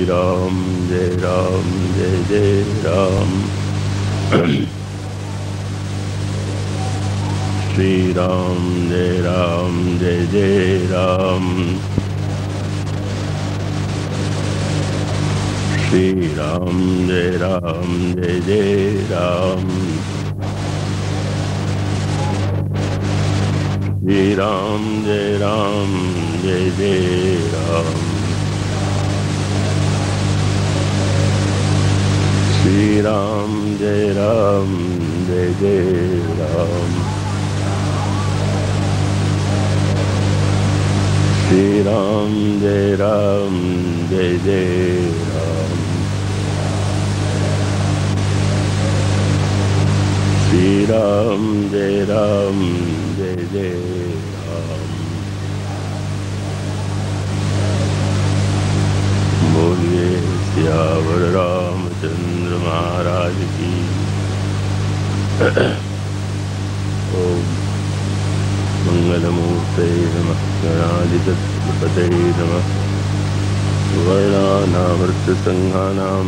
राम जय जय राम। श्री राम जय जय राम। श्री राम जय जय राम। श्री राम जय जय राम। श्री राम जय जय राम। श्री राम जय जय राम। श्री राम जय जय राम। बोलिए सियावर रामचंद्र महाराज की। ओम मंगलमूर्ते नमः गणाधिपतये नमः। वर्णानामृतसंघानां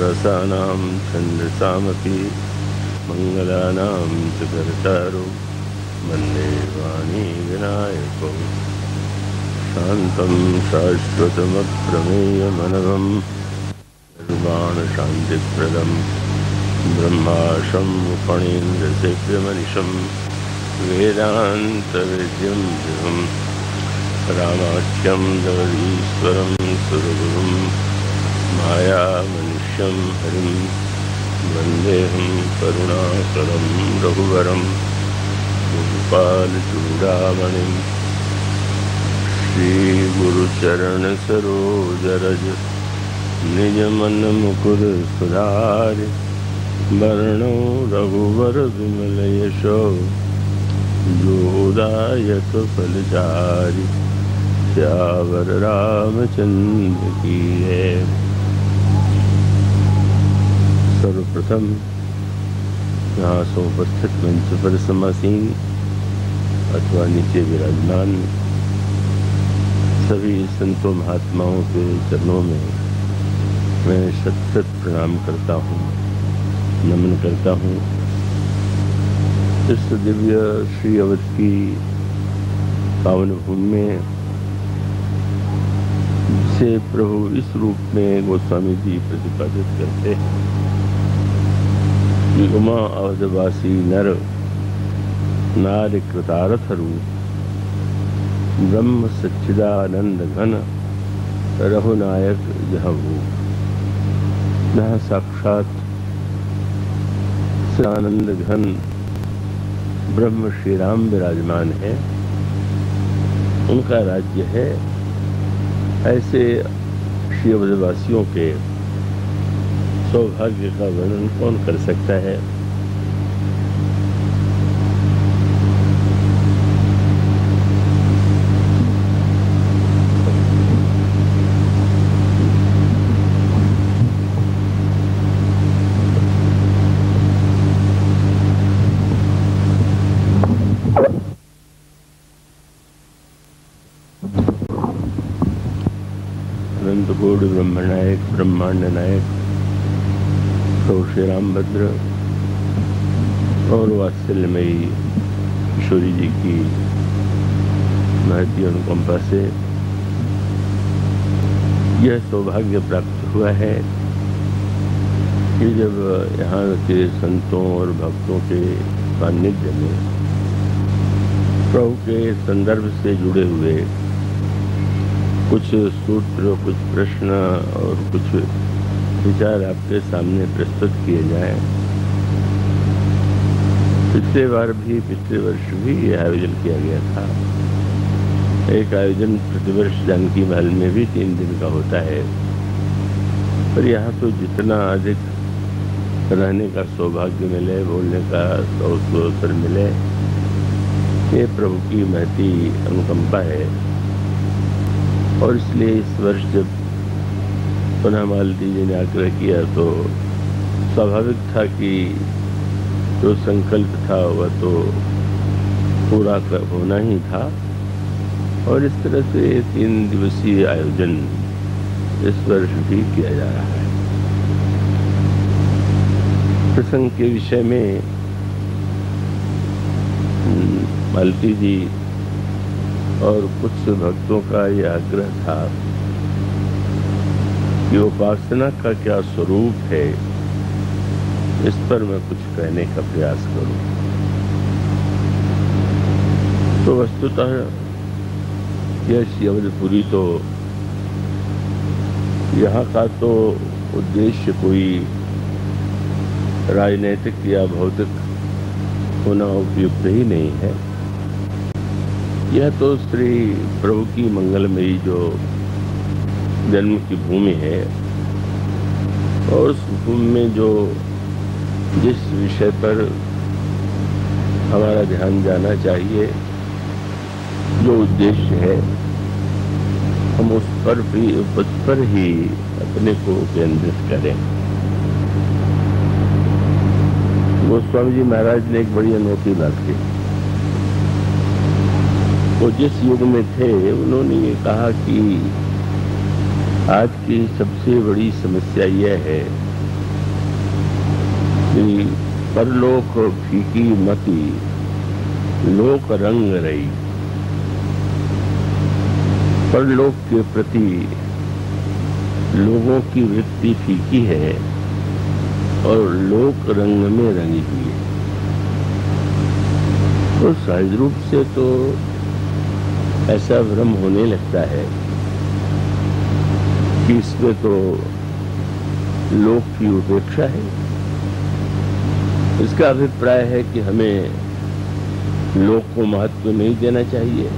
रसानां छन्दसामपि मंगलानां च कर्तारो वन्दे वाणी विनायको। शान्तं शाश्वतमप्रमेयमनघं निर्वाणशान्तिप्रदं ब्रह्माशं फणीन्द्रसेव्यमनिशं वेदान्तवेद्यं देवं रामाख्यं जगदीश्वरं सुरगुरुं मायामनुष्यं हरिं वन्देऽहं करुणाकरं रघुवरं गोपालचूडामणिं। श्रीगुरुचरणसरोजरज निजमनमुकुर सुधारि वर्णो रघुवर विमल यशो जोदायक फलचारि। सियावर रामचंद्र की है। सर्वप्रथम यहाँ से उपस्थित मंच पर समासीन अथवा नीचे विराजमान सभी संतों महात्माओं के चरणों में मैं शत शत प्रणाम करता हूँ, नमन करता हूँ। इस दिव्य श्री अवध की पावन भूमि में जिसे प्रभु इस रूप में गोस्वामी जी प्रतिपादित करते हैं कि उमा अवधवासी नर नारी कृतार्थ रूप ब्रह्म सच्चिदानंद घन रघुनायक यह वो। जहाँ साक्षात आनंद घन ब्रह्म श्री राम विराजमान है, उनका राज्य है। ऐसे श्री अवधवासियों के सौभाग्य का वर्णन कौन कर सकता है। अनंतकोटि ब्रह्मनायक ब्रह्मांड नायक प्रभु श्री रामभद्र और वात्सल्यमयी किशोरी जी की महती अनुकंपा से यह सौभाग्य प्राप्त हुआ है कि जब यहाँ के संतों और भक्तों के सान्निध्य में प्रभु के संदर्भ से जुड़े हुए कुछ सूत्र, कुछ प्रश्न और कुछ विचार आपके सामने प्रस्तुत किए जाएं। पिछले वर्ष भी यह आयोजन किया गया था। एक आयोजन प्रतिवर्ष जानकी महल में भी 3 दिन का होता है, पर यहाँ तो जितना अधिक रहने का सौभाग्य मिले, बोलने का अवसर मिले, ये प्रभु की महती अनुकंपा है। और इसलिए इस वर्ष जब पुनः मालती जी ने आग्रह किया तो स्वाभाविक था कि जो संकल्प था वह तो पूरा होना ही था। और इस तरह से 3 दिवसीय आयोजन इस वर्ष भी किया जा रहा है। प्रसंग के विषय में मालती जी और कुछ भक्तों का यह आग्रह था कि उपासना का क्या स्वरूप है, इस पर मैं कुछ कहने का प्रयास करूं। तो वस्तुतः यह शिवपुरी तो यहाँ का तो उद्देश्य कोई राजनैतिक या भौतिक होना उपयुक्त ही नहीं है। यह तो श्री प्रभु की मंगलमयी जो जन्म की भूमि है, और उस भूमि में जो जिस विषय पर हमारा ध्यान जाना चाहिए, जो उद्देश्य है, हम उस पर ही अपने को केंद्रित करें। गोस्वामी जी महाराज ने एक बड़ी अनोखी बात की। वो जिस युग में थे, उन्होंने ये कहा कि आज की सबसे बड़ी समस्या यह है कि परलोक फीकी मती लोक रंग रही। परलोक के प्रति लोगों की वृत्ति फीकी है और लोक रंग में रंगी हुई है। तो सहज रूप से तो ऐसा भ्रम होने लगता है कि इसमें तो लोक की उपेक्षा है। इसका अभिप्राय है कि हमें लोक को महत्व नहीं देना चाहिए,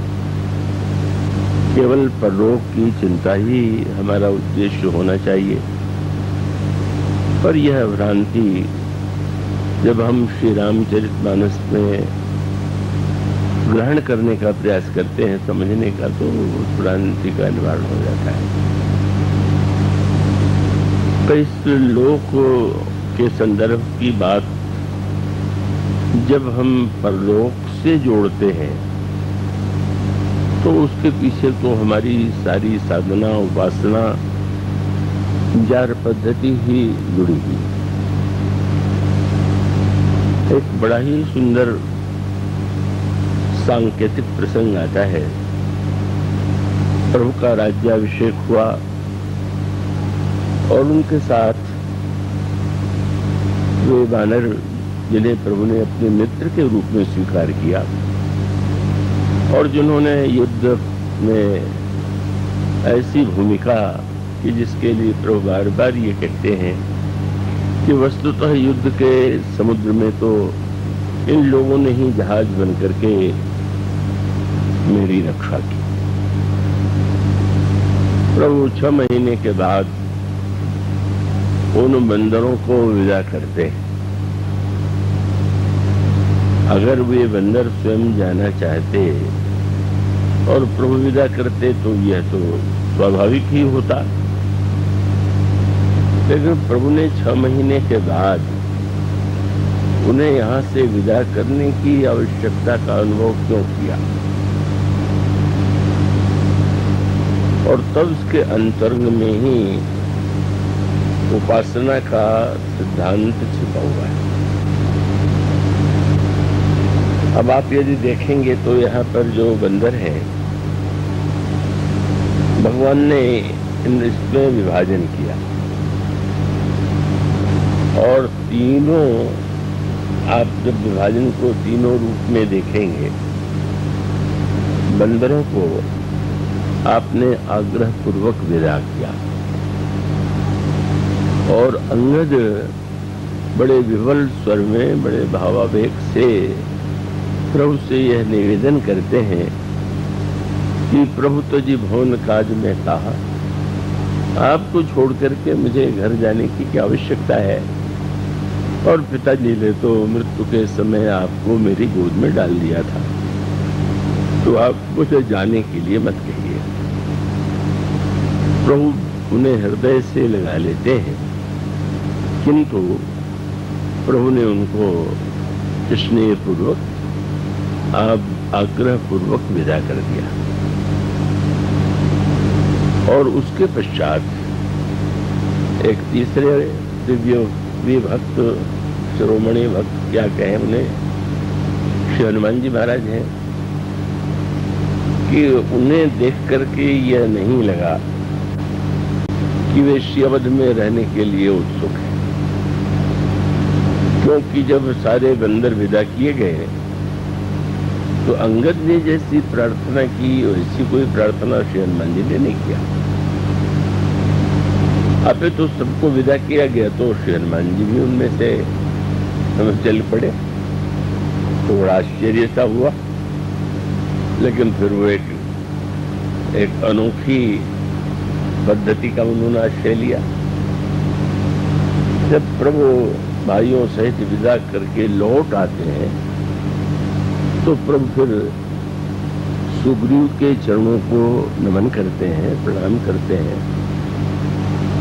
केवल परलोक की चिंता ही हमारा उद्देश्य होना चाहिए। पर यह भ्रांति जब हम श्री रामचरितमानस में ग्रहण करने का प्रयास करते हैं, समझने का, तो उस भ्रांति का निवारण हो जाता है। तो इस लोक के संदर्भ की बात जब हम परलोक से जोड़ते हैं, तो उसके पीछे तो हमारी सारी साधना, उपासना, जार पद्धति ही जुड़ी हुई। एक बड़ा ही सुंदर सांकेतिक प्रसंग आता है। प्रभु का राज्याभिषेक हुआ और उनके साथ वे वानर, जिन्हें प्रभु ने अपने मित्र के रूप में स्वीकार किया और जिन्होंने युद्ध में ऐसी भूमिका कि जिसके लिए प्रभु बार बार ये कहते हैं कि वस्तुतः युद्ध के समुद्र में तो इन लोगों ने ही जहाज बन करके मेरी रक्षा की। प्रभु 6 महीने के बाद उन बंदरों को विदा करते हैं। अगर वे बंदर स्वयं जाना चाहते और प्रभु विदा करते तो यह तो स्वाभाविक ही होता, लेकिन प्रभु ने 6 महीने के बाद उन्हें यहाँ से विदा करने की आवश्यकता का अनुभव क्यों किया, और तब उसके अंतरंग में ही उपासना का सिद्धांत छिपा हुआ है। अब आप यदि देखेंगे तो यहाँ पर जो बंदर है, भगवान ने इसमें विभाजन किया और तीनों, आप जब विभाजन को तीनों रूप में देखेंगे, बंदरों को आपने आग्रह पूर्वक विदा किया और अंगद बड़े विवल स्वर में, बड़े भावावेग से प्रभु से यह निवेदन करते हैं कि प्रभु तो जी भवन काज में कहा, आपको छोड़ करके मुझे घर जाने की क्या आवश्यकता है, और पिताजी ने तो मृत्यु के समय आपको मेरी गोद में डाल दिया था, तो आप मुझे जाने के लिए मत कहिए। प्रभु उन्हें हृदय से लगा लेते हैं, किंतु प्रभु ने उनको स्नेह पूर्वक, आग्रह पूर्वक विदा कर दिया। और उसके पश्चात एक तीसरे दिव्य भक्त, शिरोमणि भक्त क्या कहें उन्हें, श्री हनुमान जी महाराज हैं, कि उन्हें देख करके यह नहीं लगा कि वे श्री अवध में रहने के लिए उत्सुक हैं, क्योंकि जब सारे बंदर विदा किए गए तो अंगद ने जैसी प्रार्थना की वैसी कोई प्रार्थना श्री हनुमान जी ने नहीं किया। अब तो सबको विदा किया गया तो श्री हनुमान जी भी उनमें से हमें चल पड़े, तो बड़ा आश्चर्य सा हुआ। लेकिन फिर वो एक अनोखी पद्धति का उन्होंने आश्रय लिया। जब प्रभु भाइयों सहित विदा करके लौट आते हैं तो प्रभु फिर सुग्रीव के चरणों को नमन करते हैं, प्रणाम करते हैं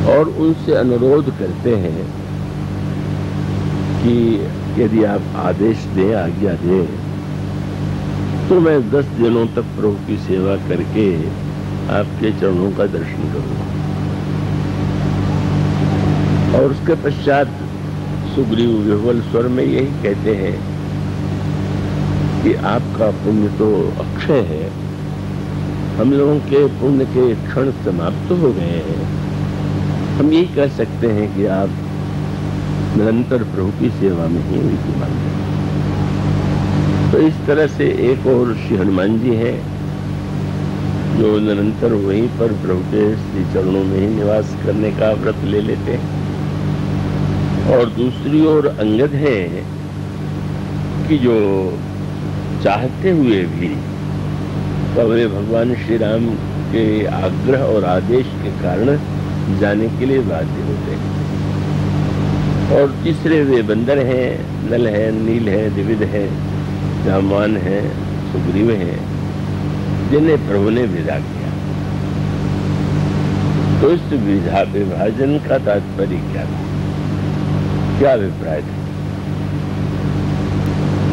और उनसे अनुरोध करते हैं कि यदि आप आदेश दें, आज्ञा दें, तो मैं 10 दिनों तक प्रभु की सेवा करके आपके चरणों का दर्शन करूंगा। और उसके पश्चात सुग्रीव विह्वल स्वर में यही कहते हैं कि आपका पुण्य तो अक्षय है, हम लोगों के पुण्य के क्षण समाप्त हो गए हैं, हम यही कह सकते हैं कि आप निरंतर प्रभु की सेवा में ही विद्यमान हैं। तो इस तरह से एक और श्री हनुमान जी हैं जो निरंतर वहीं पर प्रभु के श्री चरणों में ही निवास करने का व्रत ले लेते हैं, और दूसरी ओर अंगद हैं कि जो चाहते हुए भी वे भगवान श्री राम के आग्रह और आदेश के कारण जाने के लिए बाध्य होते हैं। और तीसरे वे बंदर हैं, नल हैं, नील हैं, द्विविध हैं, जामवान हैं, सुग्रीव हैं, जिन्हें प्रभु ने विदा किया। तो इस विभाजन का तात्पर्य क्या था, क्या अभिप्राय था?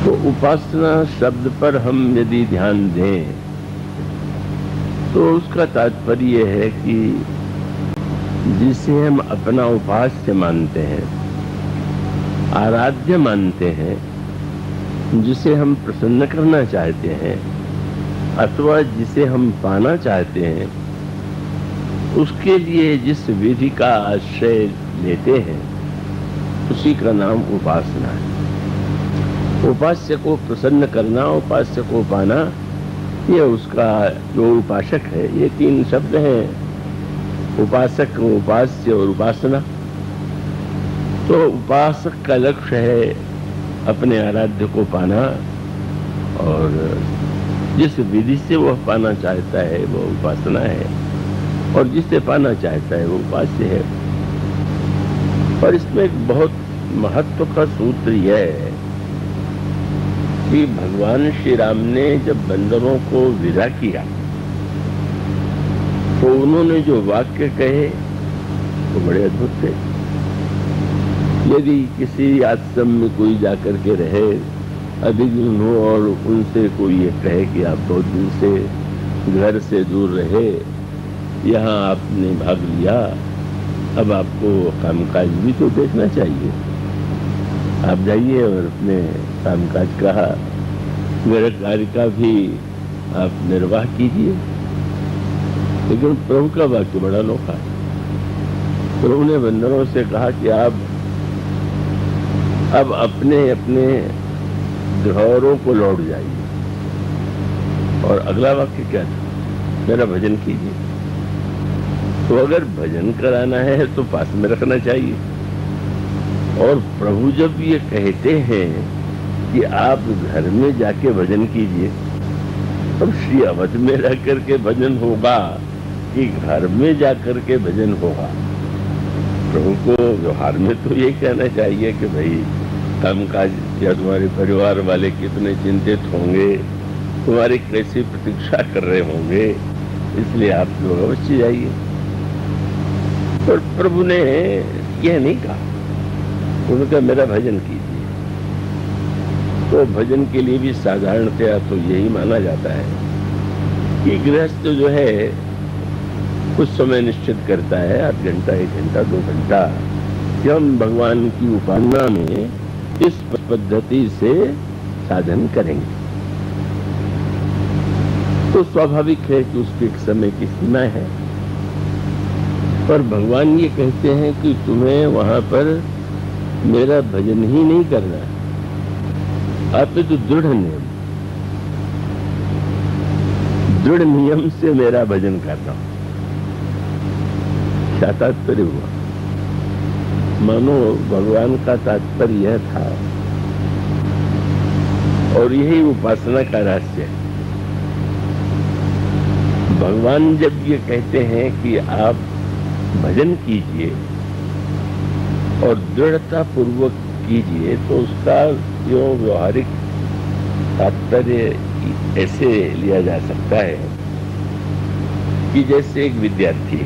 तो उपासना शब्द पर हम यदि ध्यान दें तो उसका तात्पर्य है कि जिसे हम अपना उपास्य मानते हैं, आराध्य मानते हैं, जिसे हम प्रसन्न करना चाहते हैं अथवा जिसे हम पाना चाहते हैं, उसके लिए जिस विधि का आश्रय लेते हैं उसी का नाम उपासना है। उपास्य को प्रसन्न करना, उपास्य को पाना, ये उसका जो उपासक है, ये 3 शब्द हैं, उपासक, उपास्य और उपासना। तो उपासक का लक्ष्य है अपने आराध्य को पाना, और जिस विधि से वह पाना चाहता है वो उपासना है, और जिसे पाना चाहता है वो उपास्य है। और इसमें एक बहुत महत्व का सूत्र यह है कि भगवान श्री राम ने जब बंदरों को विदा किया तो उन्होंने जो वाक्य कहे वो बड़े अद्भुत थे। यदि किसी आश्रम में कोई जाकर के रहे अधिक दिन हो और उनसे कोई ये कहे कि आप बहुत दिन से घर से दूर रहे, यहाँ आपने भाग लिया, अब आपको कामकाज भी तो देखना चाहिए, आप जाइए और अपने कामकाज का घर कार्य का भी आप निर्वाह कीजिए। लेकिन प्रभु का वाक्य बड़ा अनोखा है। प्रभु ने बंदरों से कहा कि आप अब अपने अपने घरों को लौट जाइए, और अगला वाक्य क्या था, मेरा भजन कीजिए। तो अगर भजन कराना है तो पास में रखना चाहिए। और प्रभु जब ये कहते हैं कि आप घर में जाके भजन कीजिए, तब श्री अवध में रह करके भजन होगा कि घर में जाकर के भजन होगा? प्रभु को व्यवहार में तो ये कहना चाहिए कि भाई कामकाज या तुम्हारे परिवार वाले कितने चिंतित होंगे, तुम्हारी कैसी प्रतीक्षा कर रहे होंगे, इसलिए आप लोग अवश्य जाइए। पर प्रभु ने यह नहीं कहा, उन्होंने कहा मेरा भजन कीजिए। तो भजन के लिए भी साधारणतया तो यही माना जाता है कि गृहस्थ जो है कुछ समय निश्चित करता है, आध घंटा, 1 घंटा, 2 घंटा, कि हम भगवान की उपासना में इस पद्धति से साधन करेंगे। तो स्वाभाविक है कि उसके एक समय की सीमा है, पर भगवान ये कहते हैं कि तुम्हें वहां पर मेरा भजन ही नहीं करना है, आप तो दृढ़ नियम से मेरा भजन करना। क्या तात्पर्य हुआ? मानो भगवान का तात्पर्य यह था, और यही उपासना का रहस्य है। भगवान जब ये कहते हैं कि आप भजन कीजिए और दृढ़ता पूर्वक कीजिए, तो उसका जो व्यवहारिक तात्पर्य ऐसे लिया जा सकता है कि जैसे एक विद्यार्थी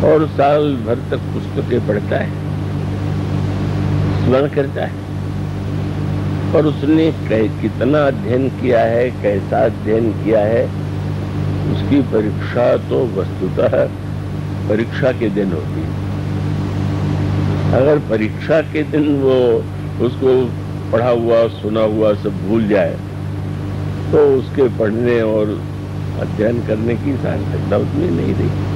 और साल भर तक पुस्तकें पढ़ता है, स्मरण करता है, और उसने कितना अध्ययन किया है, कैसा अध्ययन किया है, उसकी परीक्षा तो वस्तुतः परीक्षा के दिन होती है। अगर परीक्षा के दिन वो उसको पढ़ा हुआ, सुना हुआ सब भूल जाए, तो उसके पढ़ने और अध्ययन करने की सार्थकता उसमें नहीं रही।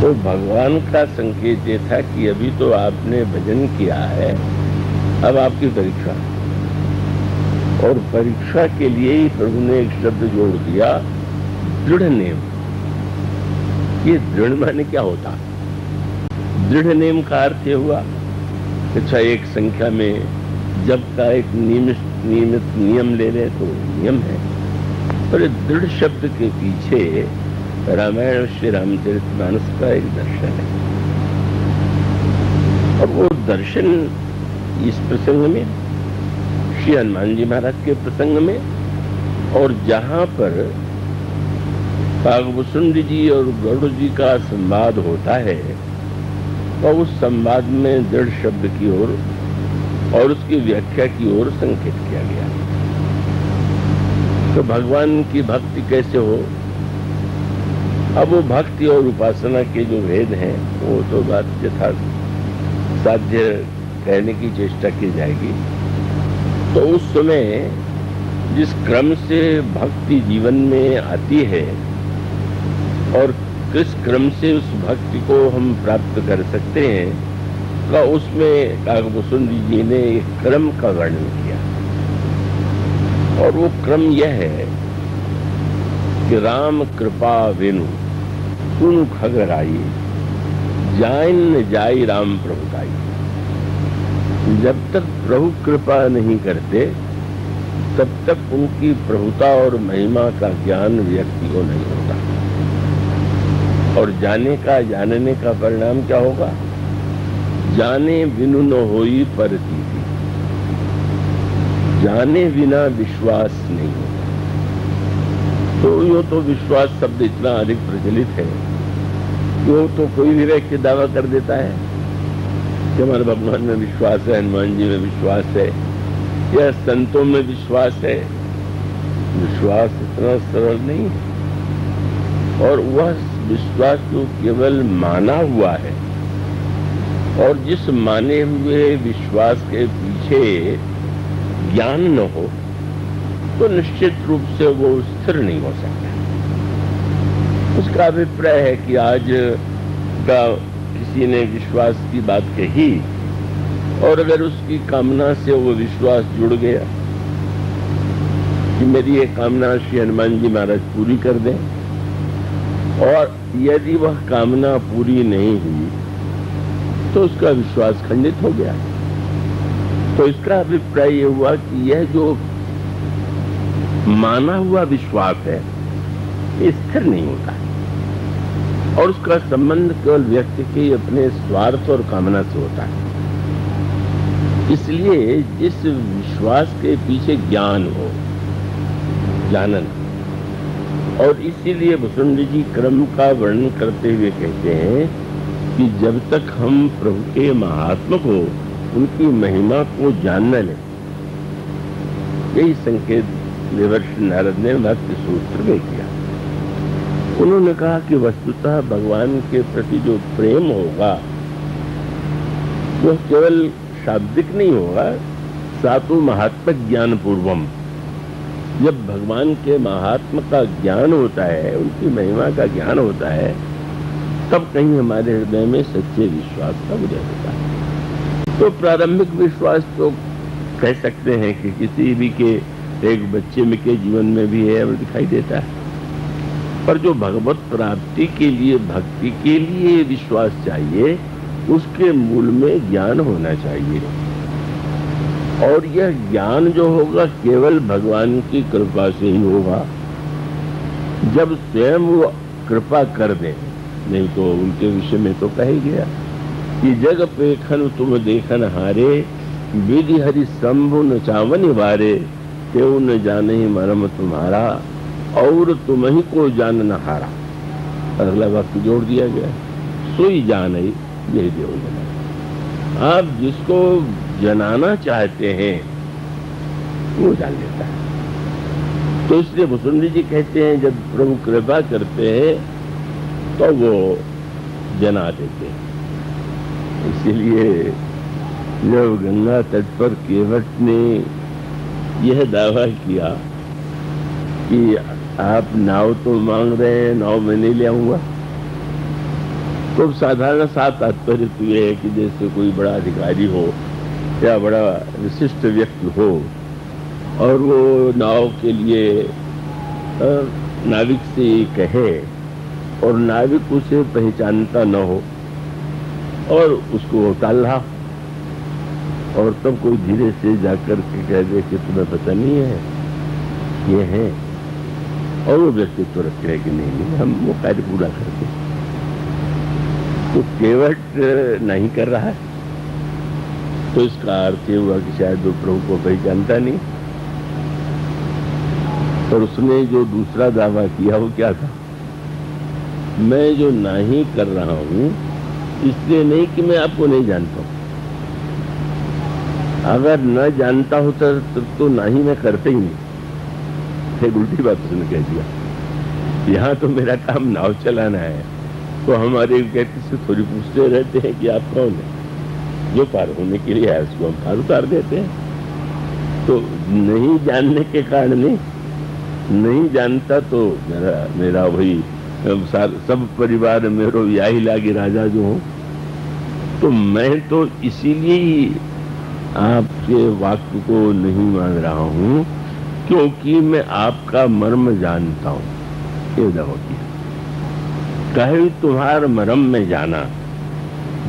तो भगवान का संकेत ये था कि अभी तो आपने भजन किया है, अब आपकी परीक्षा, और परीक्षा के लिए ही प्रभु ने एक शब्द जोड़ दिया, दृढ़ नेम। ये दृढ़ माने क्या होता? दृढ़ नेम का अर्थ ये हुआ, अच्छा एक संख्या में जब का एक नियमित नियम ले ले तो नियम है, पर दृढ़ शब्द के पीछे रामायण श्री रामचरितमानस का एक दर्शन है, और वो दर्शन इस प्रसंग में, श्री हनुमान जी महाराज के प्रसंग में, और जहां पर कागभूषुंड जी और गरुड़ जी का संवाद होता है, तो उस संवाद में दृढ़ शब्द की ओर और उसकी व्याख्या की ओर संकेत किया गया। तो भगवान की भक्ति कैसे हो? अब वो भक्ति और उपासना के जो भेद हैं, वो तो बात यथा साध्य कहने की चेष्टा की जाएगी। तो उस समय जिस क्रम से भक्ति जीवन में आती है और किस क्रम से उस भक्ति को हम प्राप्त कर सकते हैं, का उसमें कागभूषुंड जी ने एक क्रम का वर्णन किया, और वो क्रम यह है कि राम कृपा वेनु सुनु खगराई, जाइन न जाई राम प्रभुताई। जब तक प्रभु कृपा नहीं करते, तब तक उनकी प्रभुता और महिमा का ज्ञान व्यक्ति को नहीं होता, और जानने का परिणाम क्या होगा? जाने बिनु न होई परतीति, जाने बिना विश्वास नहीं होता। तो यो तो विश्वास शब्द इतना अधिक प्रचलित है, यो तो कोई भी व्यक्ति दावा कर देता है कि हमारे भगवान में विश्वास है, हनुमान जी में विश्वास है, या संतों में विश्वास है। विश्वास इतना सरल नहीं है, और वह विश्वास जो केवल माना हुआ है, और जिस माने हुए विश्वास के पीछे ज्ञान न हो, तो निश्चित रूप से वो स्थिर नहीं हो सकता। उसका अभिप्राय है कि आज का किसी ने विश्वास की बात कही, और अगर उसकी कामना से वो विश्वास जुड़ गया कि मेरी ये कामना श्री हनुमान जी महाराज पूरी कर दें, और यदि वह कामना पूरी नहीं हुई तो उसका विश्वास खंडित हो गया। तो इसका अभिप्राय ये हुआ कि यह जो माना हुआ विश्वास है, ये स्थिर नहीं होता, और उसका संबंध केवल व्यक्ति के अपने स्वार्थ और कामना से होता है। इसलिए जिस विश्वास के पीछे ज्ञान हो, जानन, और इसीलिए भूषुंड जी क्रम का वर्णन करते हुए कहते हैं कि जब तक हम प्रभु के महात्मा को, उनकी महिमा को जान न लें, यही संकेत देवर्षि नारद ने भक्ति सूत्र में किया। उन्होंने कहा कि वस्तुतः भगवान के प्रति जो प्रेम होगा वह केवल शाब्दिक नहीं होगा, सातु महात्म ज्ञान पूर्वम। जब भगवान के महात्म का ज्ञान होता है, उनकी महिमा का ज्ञान होता है, तब कहीं हमारे हृदय में सच्चे विश्वास का उदय होता है। तो प्रारंभिक विश्वास तो कह सकते हैं कि किसी भी के एक बच्चे में के जीवन में भी है और दिखाई देता है, पर जो भगवत प्राप्ति के लिए, भक्ति के लिए विश्वास चाहिए, उसके मूल में ज्ञान होना चाहिए। और यह ज्ञान जो होगा केवल भगवान की कृपा से ही होगा, जब स्वयं वो कृपा कर दे। नहीं तो उनके विषय में तो कह ही गया कि जग पेखन तुम देखन हारे, विधि हरि शंभु न चावन वारे, तेऊ न जाने ही मरम तुम्हारा, और तुम ही को जान न हारा। अगला वाक्य जोड़ दिया गया, सोई जान ही यही देव जना। आप जिसको जनाना चाहते हैं वो जान लेता है। तो इसलिए मुसुंदी जी कहते हैं जब प्रभु कृपा करते हैं तो वो जना देते हैं। इसीलिए जब गंगा तट पर केवट ने यह दावा किया कि आप नाव तो मांग रहे हैं, नाव मैं नहीं ले आऊंगा, तो साधारण सा तात्पर्य तो यह है कि जैसे कोई बड़ा अधिकारी हो या बड़ा विशिष्ट व्यक्ति हो और वो नाव के लिए नाविक से कहे और नाविक उसे पहचानता न हो और उसको टाल रहा, और तब कोई धीरे से जाकर के कह दे कि तुम्हें पता नहीं है ये है, और वो व्यक्ति तो रखे कि नहीं हम वो कार्य पूरा करते, तो केवट नहीं कर रहा है। तो इसका अर्थ ये हुआ कि शायद वो प्रभु को पहचानता नहीं। और उसने जो दूसरा दावा किया वो क्या था, मैं जो नहीं कर रहा हूं इसलिए नहीं कि मैं आपको नहीं जानता हूं, अगर न जानता होता तो नहीं मैं करते ही नहीं। एक उल्टी बात उसने कह दिया, यहाँ तो मेरा काम नाव चलाना है, तो हमारे व्यक्ति से थोड़ी पूछते रहते हैं कि आप कौन है, जो पार होने के लिए है उसको हम पार उतार देते हैं। तो नहीं जानने के कारण नहीं जानता तो मेरा वही सब परिवार मेरो यही लागी राजा जो हूं। तो मैं तो इसीलिए ही आपके वाक्य को नहीं मान रहा हूं क्योंकि मैं आपका मर्म जानता हूं। ये दावा किया, कहे तुम्हारा मर्म में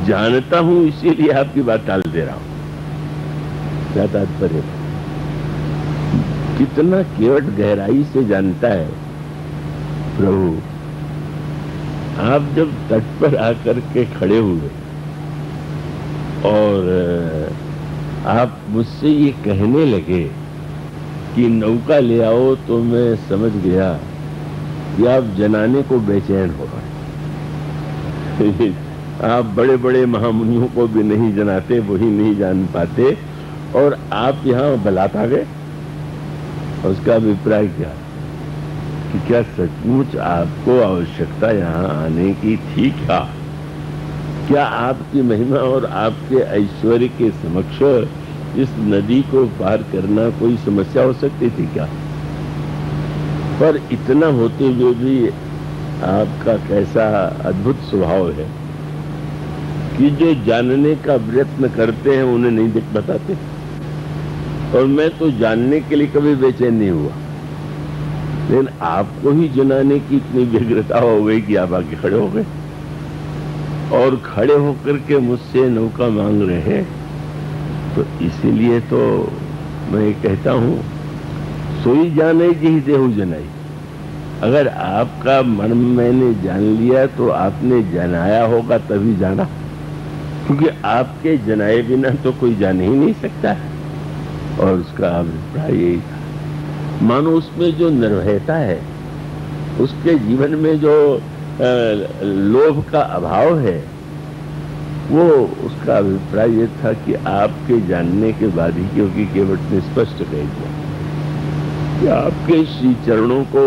जानता हूं इसीलिए आपकी बात टाल दे रहा हूं। क्या तात्पर्य, कितना केवट गहराई से जानता है प्रभु। आप जब तट पर आकर के खड़े हुए और आप मुझसे ये कहने लगे कि नौका ले आओ, तो मैं समझ गया कि आप जनाने को बेचैन हो रहे। आप बड़े बड़े महामुनियों को भी नहीं जनाते, वही नहीं जान पाते, और आप यहाँ बलात आ गए। उसका अभिप्राय क्या कि क्या सचमुच आपको आवश्यकता यहाँ आने की थी क्या आपकी महिमा और आपके ऐश्वर्य के समक्ष इस नदी को पार करना कोई समस्या हो सकती थी क्या? पर इतना होते हुए भी आपका कैसा अद्भुत स्वभाव है कि जो जानने का प्रयत्न करते हैं उन्हें नहीं देख बताते। और मैं तो जानने के लिए कभी बेचैन नहीं हुआ, लेकिन आपको ही जनाने की इतनी व्यग्रता हो गई कि आप आगे खड़े हो गए और खड़े होकर के मुझसे नौका मांग रहे हैं। तो इसीलिए तो मैं कहता हूं, सोई जाने जी देहु जनाई। अगर आपका मन मैंने जान लिया तो आपने जनाया होगा तभी जाना, क्योंकि आपके जनाए बिना तो कोई जान ही नहीं सकता है। और उसका अभिप्राय यही था, मानो उसमें जो निर्भयता है, उसके जीवन में जो लोभ का अभाव है, वो उसका अभिप्राय ये था कि आपके जानने के बाद ही, क्योंकि केवट ने स्पष्ट कह दिया कि आपके श्री चरणों को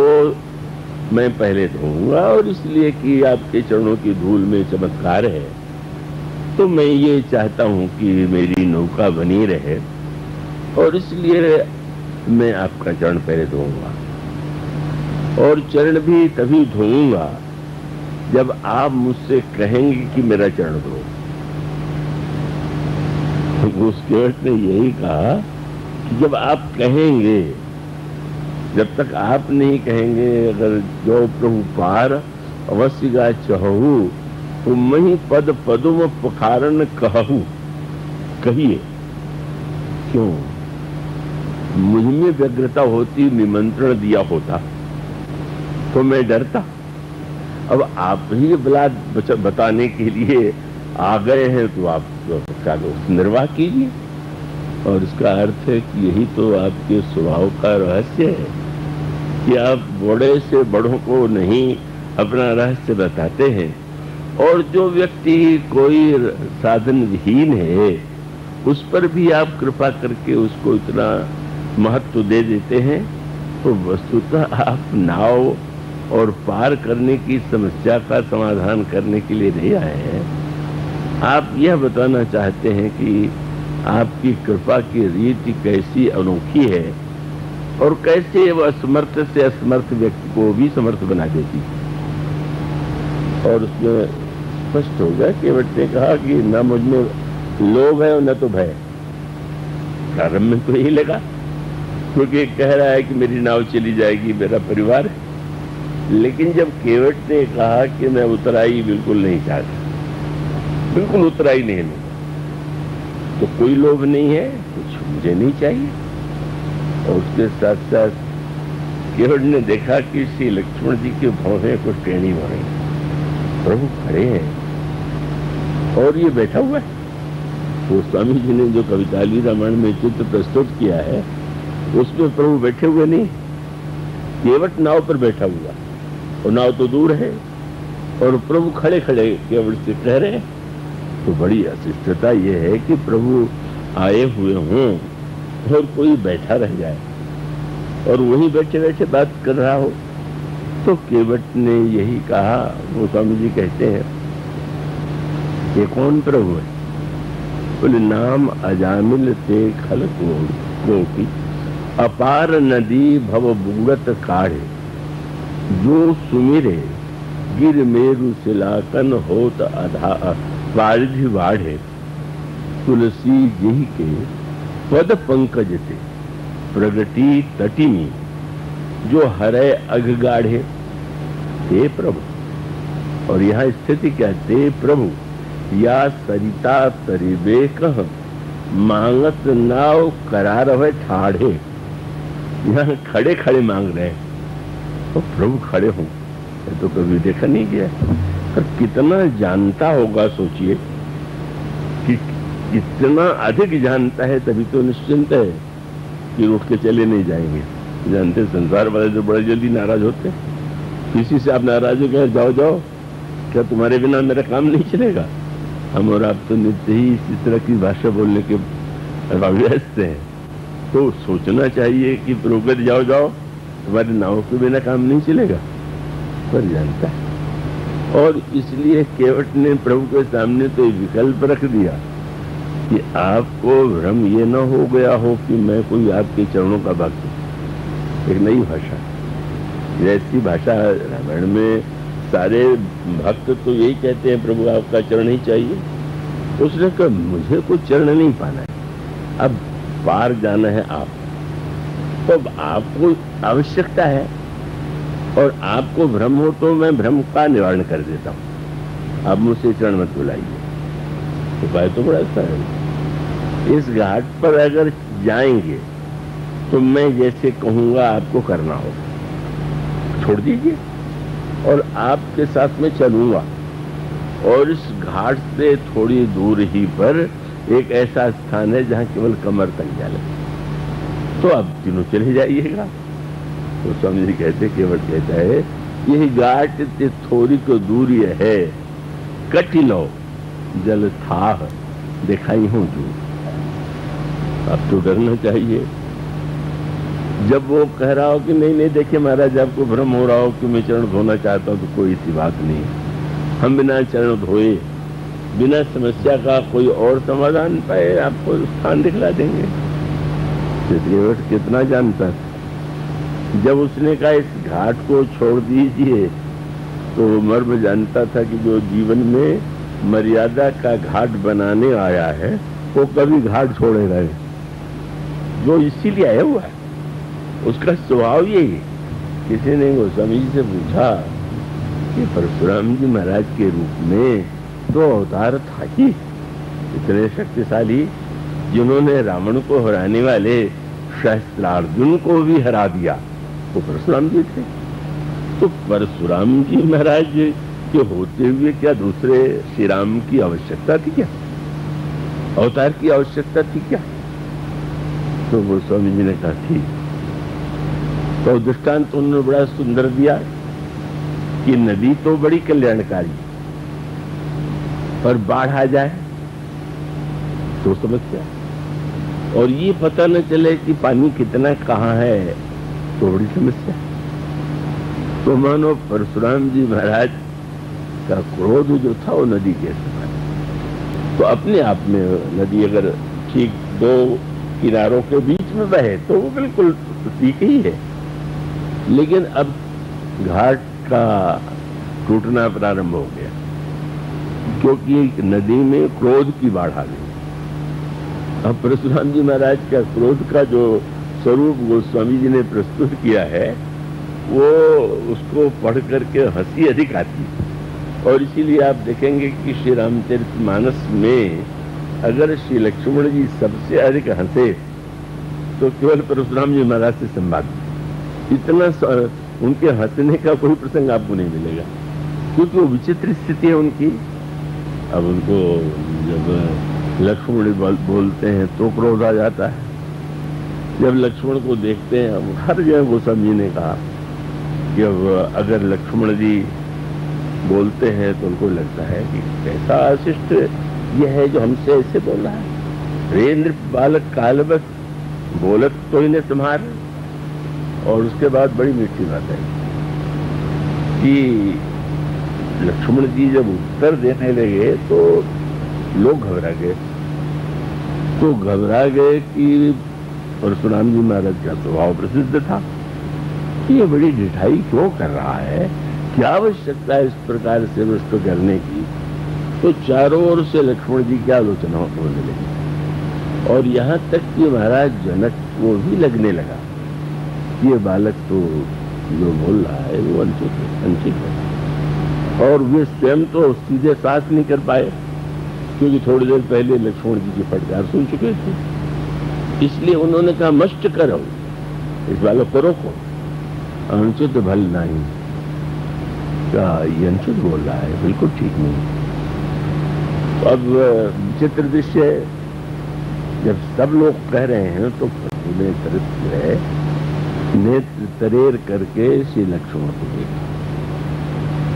मैं पहले धोऊंगा, और इसलिए कि आपके चरणों की धूल में चमत्कार है, तो मैं ये चाहता हूं कि मेरी नौका बनी रहे, और इसलिए मैं आपका चरण पहले धोऊंगा। और चरण भी तभी धोऊंगा जब आप मुझसे कहेंगे कि मेरा चरण धो। उस केवट ने यही कहा कि जब आप कहेंगे, जब तक आप नहीं कहेंगे, अगर जो प्रभु पार अवश्य गा चहु, तो मही पद पदुम पुकारन कहू। कहिए, क्यों? मुझ में व्यग्रता होती, निमंत्रण दिया होता तो मैं डरता। अब आप ही बताने के लिए आ गए हैं, तो आप उसका निर्वाह कीजिए। और इसका अर्थ है कि यही तो आपके स्वभाव का रहस्य है कि आप बड़े से बड़ों को नहीं अपना रहस्य बताते हैं, और जो व्यक्ति कोई साधन विहीन है उस पर भी आप कृपा करके उसको इतना महत्व दे देते हैं। तो वस्तुतः आप नाव और पार करने की समस्या का समाधान करने के लिए नहीं आए हैं। आप यह बताना चाहते हैं कि आपकी कृपा की रीति कैसी अनोखी है, और कैसे वह असमर्थ से असमर्थ व्यक्ति को भी समर्थ बना देती है। और उसमें स्पष्ट हो गया, केवट ने कहा कि न मुझ में लोभ है और न तो भय। प्रारंभ में तो यही लगा, क्योंकि कह रहा है कि मेरी नाव चली जाएगी, मेरा परिवार है। लेकिन जब केवट ने कहा कि मैं उतराई बिल्कुल नहीं चाहता, बिल्कुल उतराई नहीं लूंगा, तो कोई लोभ नहीं है, कुछ मुझे नहीं चाहिए। और उसके साथ साथ केवट ने देखा कि श्री लक्ष्मण जी के भौहें कुछ टेढ़ी हो रही, प्रभु खड़े हैं और ये बैठा हुआ है। तो स्वामी जी ने जो कविताली रामायण में चित्र प्रस्तुत किया है, उसमें प्रभु बैठे हुए नहीं, केवट नाव पर बैठा हुआ, और नाव तो दूर है, और प्रभु खड़े खड़े केवट से कह रहे हैं। तो बड़ी अशिष्टता यह है कि प्रभु आए हुए हों और कोई बैठा रह जाए और वही बैठे बैठे बात कर रहा हो। तो केवट ने यही कहा, वो स्वामी जी कहते हैं, ये कौन प्रभु है? बोले, नाम अजामिल ते खल कोटि, अपार नदी भव बुगत काढ़े, जो सुमिरे गिर मेरु सिलाकन होत अधा वारिधि वाढ़े, तुलसी जी के पद पंकज ते प्रगति तटिनी, जो हरे अघ गाढ़े। ते प्रभु, और यहाँ स्थिति क्या? ते प्रभु या सरिता तरिबे कह, मांगत नाव करार हुए ठाढ़े। यहाँ खड़े खड़े मांग रहे हैं, तो प्रभु खड़े हों, तो कभी देखा नहीं गया। पर कितना जानता होगा, सोचिए कि इतना अधिक जानता है, तभी तो निश्चिंत है कि उठ के चले नहीं जाएंगे। जानते संसार वाले जो बड़े जल्दी नाराज होते हैं, किसी से आप नाराज हो गए, जाओ जाओ, क्या तुम्हारे बिना मेरा काम नहीं चलेगा? हम और आप तो नित्य ही इसी तरह की भाषा बोलने के व्यस्त हैं। तो सोचना चाहिए कि प्रभु जाओ जाओ, तुम्हारे नाव के बिना काम नहीं चलेगा। पर जानता है, और इसलिए केवट ने प्रभु के सामने तो विकल्प रख दिया कि आपको भ्रम ये न हो गया हो कि मैं कोई आपके चरणों का भक्त हूं। एक नई भाषा, जैसी भाषा रामायण में सारे भक्त तो यही कहते हैं, प्रभु आपका चरण ही चाहिए। उसने कहा, मुझे कोई चरण नहीं पाना है, अब पार जाना है आप, तो आपको आवश्यकता है, और आपको भ्रम हो तो मैं भ्रम का निवारण कर देता हूं। आप मुझसे चरण मत बुलाइए। उपाय तो बड़ा सरल है। इस घाट पर अगर जाएंगे तो मैं जैसे कहूंगा आपको करना होगा, छोड़ दीजिए, और आपके साथ में चलूंगा। और इस घाट से थोड़ी दूर ही पर एक ऐसा स्थान है जहां केवल कमर तक जा लगे, तो आप तीनों चले जाइएगा। तो स्वामी जी कहते, केवट कहता है, यही घाट से थोड़ी तो दूरी है, कटिलो जल थाह दिखाई हूं तू। अब तो डरना चाहिए, जब वो कह रहा हो कि नहीं नहीं देखिए महाराज आपको भ्रम हो रहा हो कि मैं चरण धोना चाहता हूं, तो कोई ऐसी बात नहीं, हम बिना चरण धोए बिना समस्या का कोई और समाधान पाए आपको स्थान दिखला देंगे। चित्रकेवट कितना जानता था। जब उसने कहा इस घाट को छोड़ दीजिए, तो वो मर्म जानता था कि जो जीवन में मर्यादा का घाट बनाने आया है वो कभी घाट छोड़ेगा नहीं। जो इसीलिए आया हुआ है उसका स्वभाव यही है। किसी ने गोस्वामी जी से पूछा कि परशुराम जी महाराज के रूप में तो अवतार था ही, इतने शक्तिशाली, जिन्होंने रावण को हराने वाले सहस्त्रार्जुन को भी हरा दिया, तो परशुराम जी थे। तो परशुराम जी महाराज के होते हुए क्या दूसरे श्री राम की आवश्यकता थी क्या? अवतार की आवश्यकता थी क्या? तो गोस्वामी जी ने कहा थी। तो दृष्टांत उन्होंने बड़ा सुंदर दिया कि नदी तो बड़ी कल्याणकारी, पर बाढ़ आ जाए तो समस्या, और ये पता न चले कि पानी कितना कहाँ है तो बड़ी समस्या। तो मानो परशुराम जी महाराज का क्रोध जो था वो नदी के समान। तो अपने आप में नदी अगर ठीक दो किनारों के बीच में बहे तो वो बिल्कुल ठीक ही है, लेकिन अब घाट का टूटना प्रारंभ हो गया क्योंकि नदी में क्रोध की बाढ़ आ गई। अब परशुराम जी महाराज का क्रोध का जो स्वरूप गोस्वामी जी ने प्रस्तुत किया है वो उसको पढ़ करके हंसी अधिक आती है। और इसीलिए आप देखेंगे कि श्री रामचरितमानस में अगर श्री लक्ष्मण जी सबसे अधिक हंसे तो केवल परशुराम जी महाराज से संवाद। इतना उनके हंसने का कोई प्रसंग आपको नहीं मिलेगा क्योंकि वो विचित्र स्थिति है उनकी। अब उनको जब लक्ष्मण बोलते हैं तो क्रोध आ जाता है, जब लक्ष्मण को देखते हैं। अब हर जगह गोस्वामी जी ने कहा कि अब अगर लक्ष्मण जी बोलते हैं तो उनको लगता है कि कैसा शिष्ट यह है जो हमसे ऐसे बोल रहा है। रेंद्र बालक कालबस बोलत तो इन्हें तुम्हार। और उसके बाद बड़ी मीठी बात है कि लक्ष्मण जी जब उत्तर देने लगे तो लोग घबरा गए। तो घबरा गए कि परशुराम जी महाराज का स्वभाव प्रसिद्ध था कि ये बड़ी ढिठाई क्यों कर रहा है, क्या आवश्यकता है इस प्रकार से रुष्ट करने की। तो चारों ओर से लक्ष्मण जी की आलोचना होने लगी और यहाँ तक कि महाराज जनक को भी लगने लगा कि ये बालक तो जो बोल रहा है वो अनुचित है। और वे स्वयं तो सीधे साथ नहीं कर पाए क्योंकि थोड़ी देर पहले लक्ष्मण जी की फटकार सुन चुके थे। इसलिए उन्होंने कहा मस्ट करो, इस बालक को रोको, अनुचित भल नहीं। क्या ये अनुचित बोल रहा है, बिल्कुल ठीक नहीं। अब विचित्र दृश्य, जब सब लोग कह रहे हैं तो नेत्र तरेर करके श्री लक्ष्मण को देखा,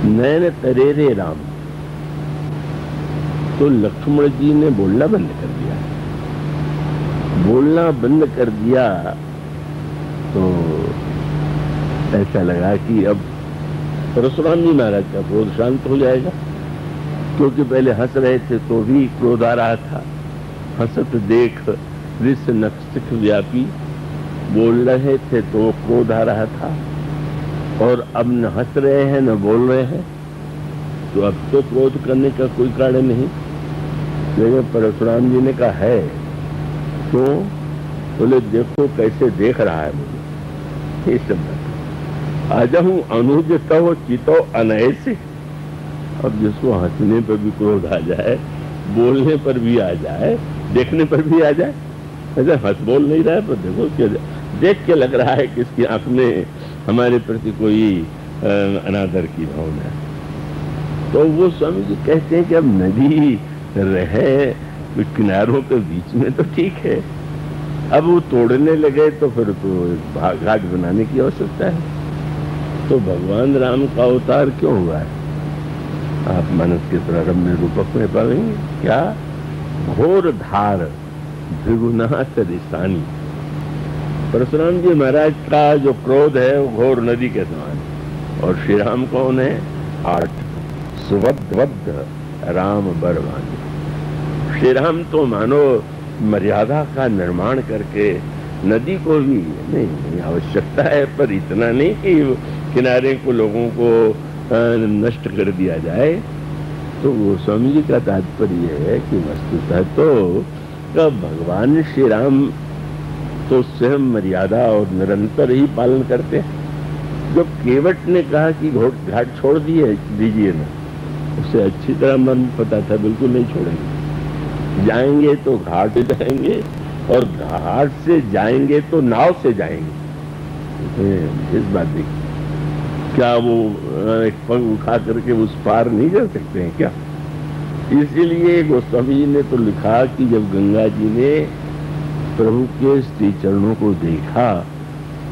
नैन तरेरे राम। तो लक्ष्मण जी ने बोलना बंद कर दिया। बोलना बंद कर दिया तो ऐसा लगा कि अब परशुराम जी महाराज का क्रोध शांत हो जाएगा, क्योंकि पहले हंस रहे थे तो भी क्रोध आ रहा था। हंसत देख रिस नक्सिक व्यापी, बोल रहे थे तो क्रोध आ रहा था, और अब न हंस रहे हैं न बोल रहे हैं तो अब तो क्रोध करने का कोई कारण नहीं। लेकिन परशुराम जी ने कहा है तो बोले देखो कैसे देख रहा है मुझे, ये शब्द आ जाऊं अनुज तव चितो अनैसे। अब जिसको हंसने पर भी क्रोध आ जाए, बोलने पर भी आ जाए, देखने पर भी आ जाए, ऐसा हंस बोल नहीं रहा है पर देखो क्या देख के लग रहा है कि इसकी आंख में हमारे प्रति कोई अनादर की भावना है। तो वो स्वामी जी कहते हैं कि अब नदी रहे किनारों के बीच में तो ठीक है, अब वो तोड़ने लगे तो फिर तो घाट बनाने की आवश्यकता है। तो भगवान राम का अवतार क्यों हुआ है आप मानस के प्रारंभ में रूपक में पाएंगे क्या, घोर धार भृगुनाथ रिसानी। परशुराम जी महाराज का जो क्रोध है वो घोर नदी के समान है। और श्री राम कौन है? 8 सुवद्ध राम बरवानी। श्री राम तो मानो मर्यादा का निर्माण करके नदी को भी नहीं आवश्यकता है, पर इतना नहीं कि किनारे को लोगों को नष्ट कर दिया जाए। तो गोस्वामी जी का तात्पर्य है कि वस्तुतः तो भगवान श्री राम तो स्वयं मर्यादा और निरंतर ही पालन करते हैं। जब केवट ने कहा कि घाट छोड़ दीजिए ना, उसे अच्छी तरह मन पता था बिल्कुल नहीं छोड़ेंगे। जाएंगे तो घाट जाएंगे और घाट से जाएंगे तो नाव से जाएंगे। इस बात देखिए, क्या वो एक पग उठा करके उस पार नहीं जा सकते हैं क्या? इसीलिए गोस्वामी जी ने तो लिखा कि जब गंगा जी ने प्रभु के श्री चरणों को देखा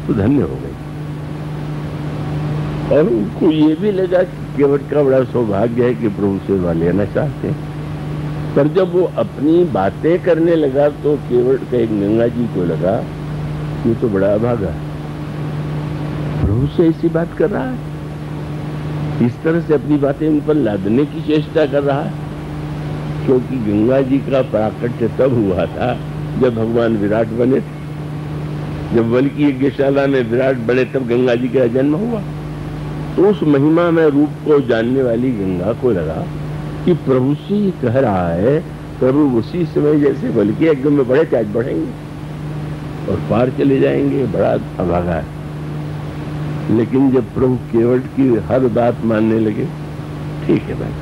तो धन्य हो गई, और उनको ये भी लगा कि केवट का बड़ा सौभाग्य है कि प्रभु सेवा लेना चाहते हैं। पर जब वो अपनी बातें करने लगा तो केवट का एक गंगा जी को लगा ये तो बड़ा अभागा है, प्रभु से ऐसी बात कर रहा है, इस तरह से अपनी बातें उन पर लादने की चेष्टा कर रहा है। क्योंकि गंगा जी का प्राकट्य तब हुआ था जब भगवान विराट बने थे। जब बल की यज्ञशाला में विराट बने तब गंगा जी का जन्म हुआ। तो उस महिमा में रूप को जानने वाली गंगा को लगा कि प्रभु से ही कह रहा है, प्रभु उसी समय जैसे बल के यज्ञ में बढ़े आज बढ़ेंगे और पार चले जाएंगे, बड़ा अभागा है। लेकिन जब प्रभु केवट की हर बात मानने लगे, ठीक है भाई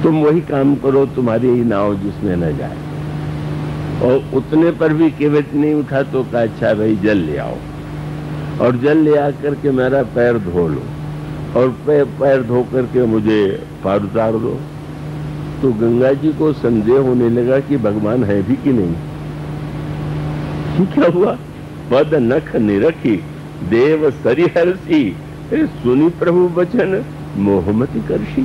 तुम वही काम करो, तुम्हारी ही नाव जिसमें न जाए। और उतने पर भी केवट नहीं उठा तो कहा अच्छा भाई जल ले आओ, और जल ले आकर के मेरा पैर धो लो, और पैर धो करके मुझे पार उतार दो। तो गंगा जी को संदेह होने लगा कि भगवान है भी कि नहीं। क्या हुआ? पद नख निरखी देव सरिहर्षि, सुनी प्रभु वचन मोहमति करशी।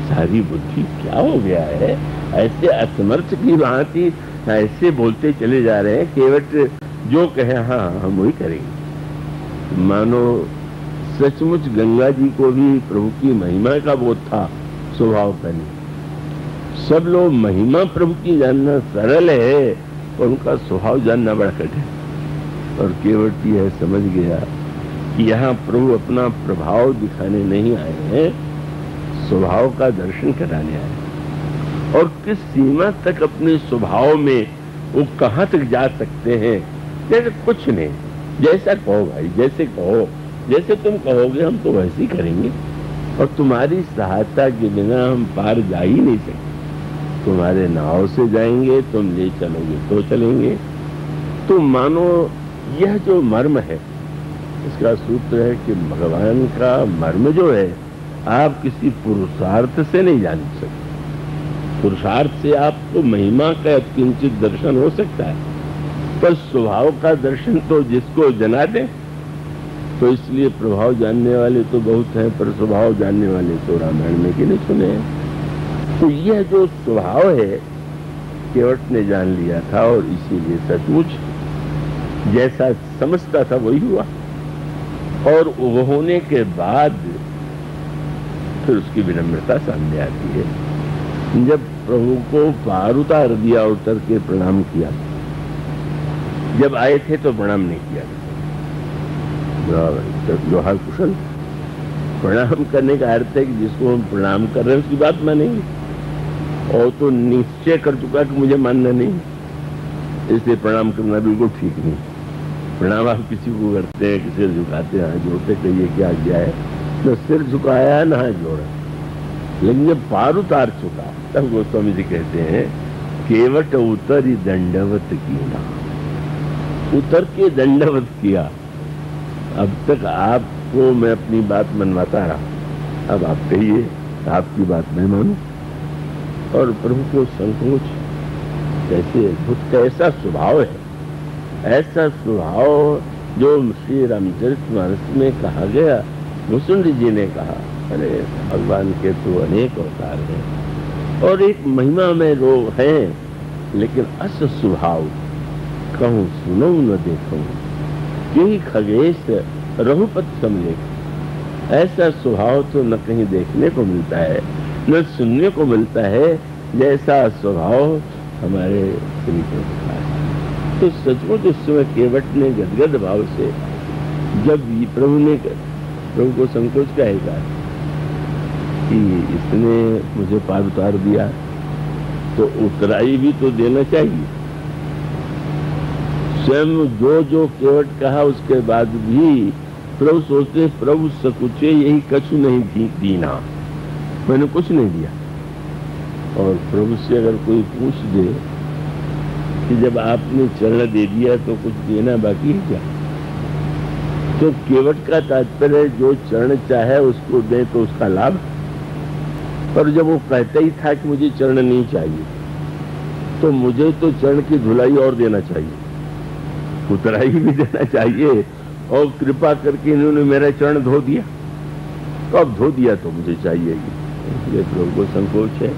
सारी बुद्धि क्या हो गया है? ऐसे असमर्थ की भांति ऐसे बोलते चले जा रहे हैं। केवट जो कहे हाँ हम वही करेंगे। मानो सचमुच गंगा जी को भी प्रभु की महिमा का बोध था, स्वभाव का नहीं। सब लोग महिमा प्रभु की जानना सरल है और उनका स्वभाव जानना बड़ा कठिन। और केवट यह समझ गया कि यहाँ प्रभु अपना प्रभाव दिखाने नहीं आए हैं, स्वभाव का दर्शन कराने आए। और किस सीमा तक अपने स्वभाव में वो कहाँ तक जा सकते हैं? जैसे कुछ नहीं, जैसा कहो भाई, जैसे कहो, जैसे तुम कहोगे हम तो वैसे ही करेंगे, और तुम्हारी सहायता के बिना हम पार जा ही नहीं सकते। तुम्हारे नाव से जाएंगे, तुम ले चलोगे तो चलेंगे। तो मानो यह जो मर्म है, इसका सूत्र है कि भगवान का मर्म जो है आप किसी पुरुषार्थ से नहीं जान सकते। पुरुषार्थ से आपको महिमा का किंचित दर्शन हो सकता है, पर स्वभाव का दर्शन तो जिसको जना दे। तो इसलिए प्रभाव जानने वाले तो बहुत हैं, पर स्वभाव जानने वाले तो रामायण में कि नहीं सुने हैं। तो यह जो स्वभाव है केवट ने जान लिया था, और इसीलिए सचमुच जैसा समझता था वही हुआ। और वो होने के बाद फिर उसकी विनम्रता सामने आती है। जब प्रभु को पार उतार दिया, उतर के प्रणाम किया। जब आए थे तो प्रणाम नहीं किया, जोहार कुशल। प्रणाम करने का अर्थ है कि जिसको हम प्रणाम कर रहे हैं उसकी बात मानेंगे। और तो निश्चय कर चुका कि मुझे मानना नहीं, इसलिए प्रणाम करना बिल्कुल ठीक नहीं। प्रणाम आप किसी को करते हैं, किसी झुकाते हैं, हाथ जोड़ते, कहिए क्या किया है, न सिर झुकाया है न हाथ जोड़ा। लेकिन जब पार उतार चुका तब गोस्वामी जी कहते हैं केवट उतरी दंडवत किया, उतर के दंडवत किया। अब तक आपको मैं अपनी बात मनवाता रहा, अब आप कहिए, आपकी बात मैं मानूं। और प्रभु को संकोच, कैसे अद्भुत कैसा स्वभाव है, ऐसा स्वभाव जो श्री रामचरितमानस में कहा गया। मुसुंड जी ने कहा अरे भगवान के तो अनेक अवतार हैं और एक महिमा में लोग हैं, लेकिन अस स्वभाव कहूँ सुनो न देखूं, यही खगेश रघुपति समझे। ऐसा स्वभाव तो न कहीं देखने को मिलता है न सुनने को मिलता है, जैसा स्वभाव हमारे श्री प्रभु का है। तो सचमुच उस समय केवट ने गदगद भाव से, जब प्रभु को संकोच कहेगा कि इसने मुझे पार उतार दिया तो उतराई भी तो देना चाहिए। स्वयं जो केवट कहा उसके बाद भी प्रभु सोचते, प्रभु सकुचे यही कछु नहीं दीना, मैंने कुछ नहीं दिया। और प्रभु से अगर कोई पूछ दे कि जब आपने चरण दे दिया तो कुछ देना बाकी है क्या, तो केवट का तात्पर्य जो चरण चाहे उसको दे तो उसका लाभ। पर जब वो कहता ही था कि मुझे चरण नहीं चाहिए, तो मुझे तो चरण की धुलाई और देना चाहिए, उतराई भी देना चाहिए। और कृपा करके इन्होंने मेरा चरण धो दिया, तो अब धो दिया तो मुझे चाहिए। इसलिए प्रभु को संकोच है।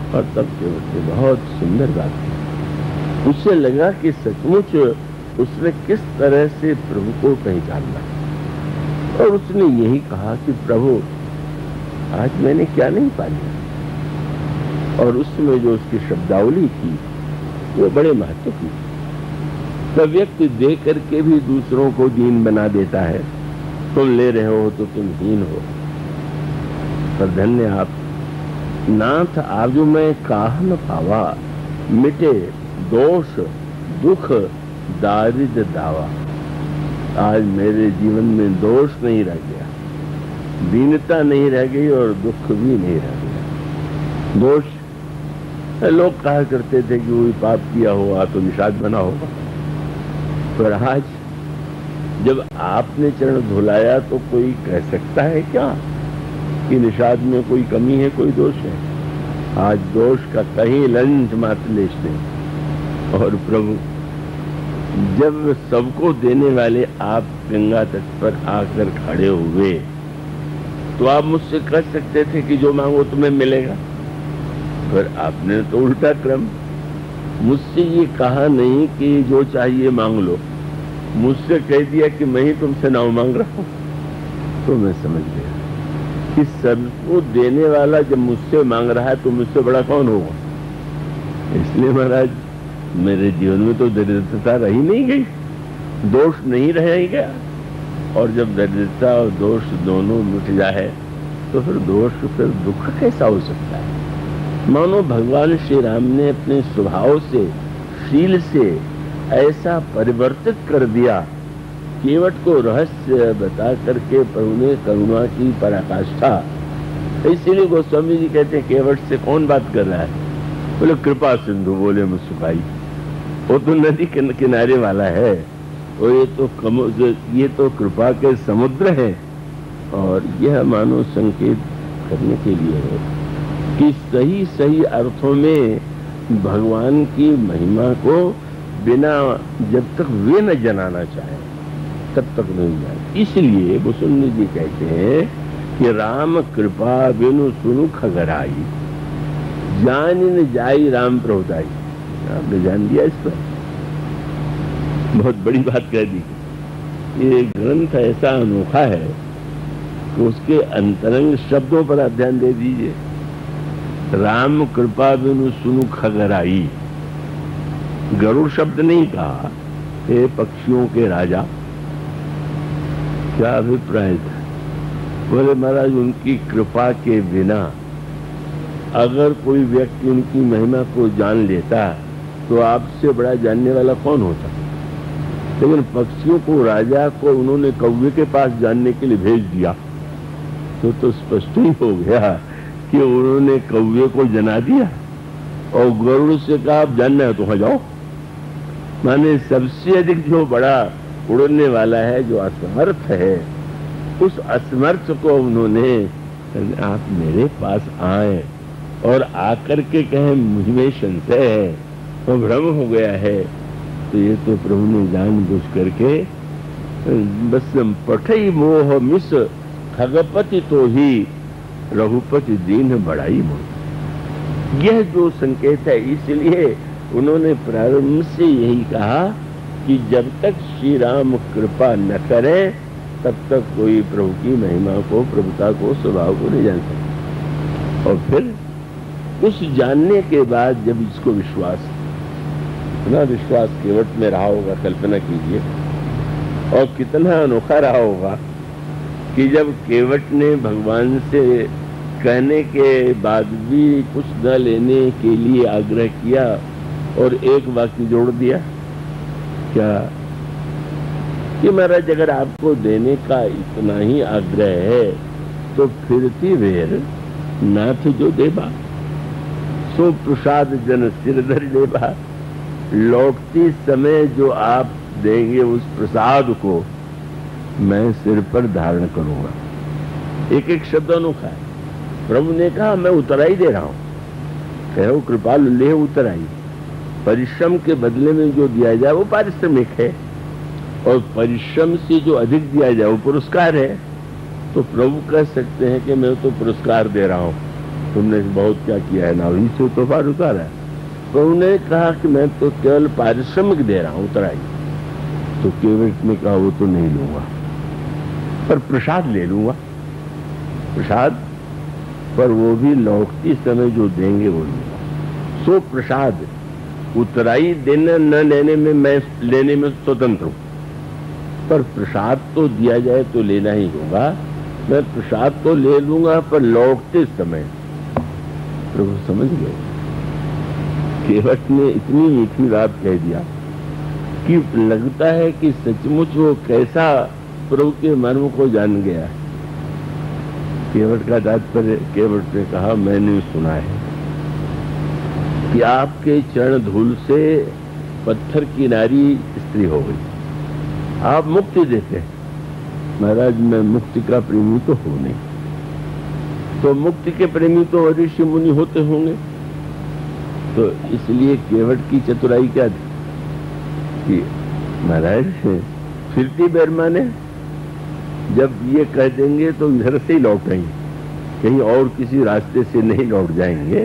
और तब केवट बहुत सुंदर बात है, उससे लगा कि सचमुच उसने किस तरह से प्रभु को पहचाना। और उसने यही कहा कि प्रभु आज मैंने क्या नहीं पा लिया। और उसमें जो उसकी शब्दावली थी वो बड़े महत्व की। तो व्यक्ति दे करके भी दूसरों को दीन बना देता है। तुम ले रहे हो तो तुम हीन हो, पर धन्य आप नाथ आजू में काह न पावा, मिटे दोष दुख दारिद्र दावा। आज मेरे जीवन में दोष नहीं रह गया, दीनता नहीं रह गई और दुख भी नहीं रह गया। दोष लोग कहा करते थे कि वही पाप किया हुआ तो निषाद बना होगा, पर आज जब आपने चरण धुलाया तो कोई कह सकता है क्या कि निषाद में कोई कमी है, कोई दोष है? आज दोष का कहीं लंच मात्र लेश नहीं। और प्रभु जब सबको देने वाले आप गंगा तट पर आकर खड़े हुए तो आप मुझसे कह सकते थे कि जो मांगो तुम्हें मिलेगा, पर आपने तो उल्टा क्रम, मुझसे ये कहा नहीं कि जो चाहिए मांग लो, मुझसे कह दिया कि मैं ही तुमसे नाव मांग रहा हूं। तो मैं समझ गया कि सबको देने वाला जब मुझसे मांग रहा है तो मुझसे बड़ा कौन होगा। इसलिए महाराज मेरे जीवन में तो दरिद्रता रही नहीं गई, दोष नहीं रह गया। और जब दरिद्रता और दोष दोनों मिट जाए तो फिर दोष फिर दुख कैसा हो सकता है। मानो भगवान श्री राम ने अपने स्वभाव से, शील से ऐसा परिवर्तित कर दिया, केवट को रहस्य बता करके प्रभु ने करुणा की पराकाष्ठा। इसीलिए गोस्वामी जी कहते हैं केवट से कौन बात कर रहा है? बोले कृपा सिंधु, बोले मुस्कुराई। वो तो नदी के किनारे वाला है, और ये तो कृपा के समुद्र है। और यह मानो संकेत करने के लिए है कि सही सही अर्थों में भगवान की महिमा को बिना, जब तक वे न जनाना चाहे तब तक नहीं जाए। इसलिए गोस्वामी जी कहते हैं कि राम कृपा बिनु सुनु खगराई, जान न जाई राम प्रभुताई। आपने जान दिया इस पर, बहुत बड़ी बात कह दी। ये ग्रंथ ऐसा अनोखा है कि उसके अंतरंग शब्दों पर आप ध्यान दे दीजिए। राम कृपा बिनु सुनु खगराई, गरुड़ शब्द नहीं कहा, हे पक्षियों के राजा। क्या अभिप्राय था? बोले महाराज उनकी कृपा के बिना अगर कोई व्यक्ति उनकी महिमा को जान लेता तो आपसे बड़ा जानने वाला कौन होता। लेकिन पक्षियों को, राजा को उन्होंने कौवे के पास जानने के लिए भेज दिया, तो स्पष्ट ही हो गया कि उन्होंने कौवे को जना दिया और गरुड़ से कहा आप जानना है तो वहां जाओ। माने सबसे अधिक जो बड़ा उड़ने वाला है, जो असमर्थ है, उस असमर्थ को उन्होंने, आप मेरे पास आए और आकर के कहे मुझमें संशय है और भ्रम हो गया है, तो ये तो प्रभु ने जानबूझ करके बस पठई मोह मिस खगपति तो ही रघुपति दीन बढ़ाई मोह। यह जो संकेत है, इसलिए उन्होंने प्रारंभ से यही कहा कि जब तक श्री राम कृपा न करें तब तक कोई प्रभु की महिमा को, प्रभुता को, स्वभाव को नहीं जान सकता। और फिर उस जानने के बाद जब इसको विश्वास, इतना विश्वास केवट में रहा होगा, कल्पना कीजिए, और कितना अनोखा रहा होगा कि जब केवट ने भगवान से कहने के बाद भी कुछ न लेने के लिए आग्रह किया और एक वाक्य जोड़ दिया, क्या कि महाराज अगर आपको देने का इतना ही आग्रह है तो फिरती वेर नाथ जो देबा सो प्रसाद जन सिरधर देबा। लौटती समय जो आप देंगे उस प्रसाद को मैं सिर पर धारण करूंगा। एक एक शब्द अनोखा है। प्रभु ने कहा मैं उतराई दे रहा हूं, कहो कृपालु ले उतराई। परिश्रम के बदले में जो दिया जाए वो पारिश्रमिक है, और परिश्रम से जो अधिक दिया जाए वो पुरस्कार है। तो प्रभु कह सकते हैं कि मैं तो पुरस्कार दे रहा हूं, तुमने बहुत क्या किया है, नावी से तोहफा उतारा है। प्रभु ने कहा कि मैं तो केवल पारिश्रमिक दे रहा हूं, उतराई। तो केवट ने कहा वो तो नहीं लूंगा, पर प्रसाद ले लूंगा। प्रसाद पर वो भी लौटती समय जो देंगे वो लूंगा। सो प्रसाद उतराई देने न लेने में मैं लेने में स्वतंत्र हूं, पर प्रसाद तो दिया जाए तो लेना ही होगा। मैं प्रसाद तो ले लूंगा पर लौटते समय। प्रभु समझ गए। केवट ने इतनी मीठी बात कह दिया कि लगता है कि सचमुच वो कैसा प्रभु के मर्म को जान गया। केवट का तात्पर्य, केवट ने कहा मैंने सुना है कि आपके चरण धूल से पत्थर की नारी स्त्री हो गई, आप मुक्ति देते हैं। महाराज मैं मुक्ति का प्रेमी तो हूं नहीं, तो मुक्ति के प्रेमी तो ऋषि मुनि होते होंगे। तो इसलिए केवट की चतुराई क्या थी कि महाराज फिरती बेर माने जब ये कह देंगे तो इधर से ही लौटेंगे, कहीं और किसी रास्ते से नहीं लौट जाएंगे।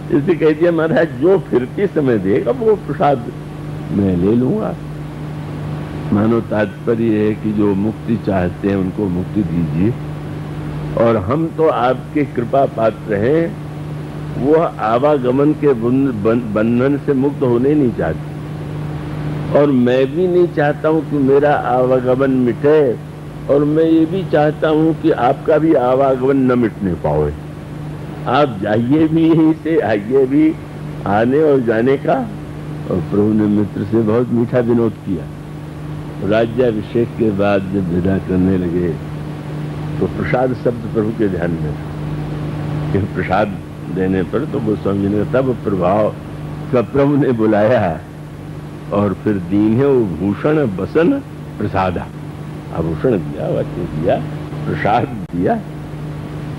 इसलिए कह दिया महाराज जो फिरते समय देगा वो प्रसाद मैं ले लूंगा। मानो तात्पर्य है कि जो मुक्ति चाहते हैं उनको मुक्ति दीजिए, और हम तो आपके कृपा पात्र हैं, वो आवागमन के बंधन से मुक्त होने नहीं चाहते, और मैं भी नहीं चाहता हूं कि मेरा आवागमन मिटे, और मैं ये भी चाहता हूं कि आपका भी आवागमन न मिटने पाए। आप जाइए भी यहीं से, आइए भी, आने और जाने का। और प्रभु ने मित्र से बहुत मीठा विनोद किया। राज्याभिषेक के बाद जब विदा करने लगे तो प्रसाद शब्द प्रभु के ध्यान में था। प्रसाद देने पर तो गोस्वामी ने तब प्रभाव का प्रभु ने बुलाया, और फिर दीन है वो भूषण बसन प्रसादा। आभूषण दिया, वचन दिया, प्रसाद दिया,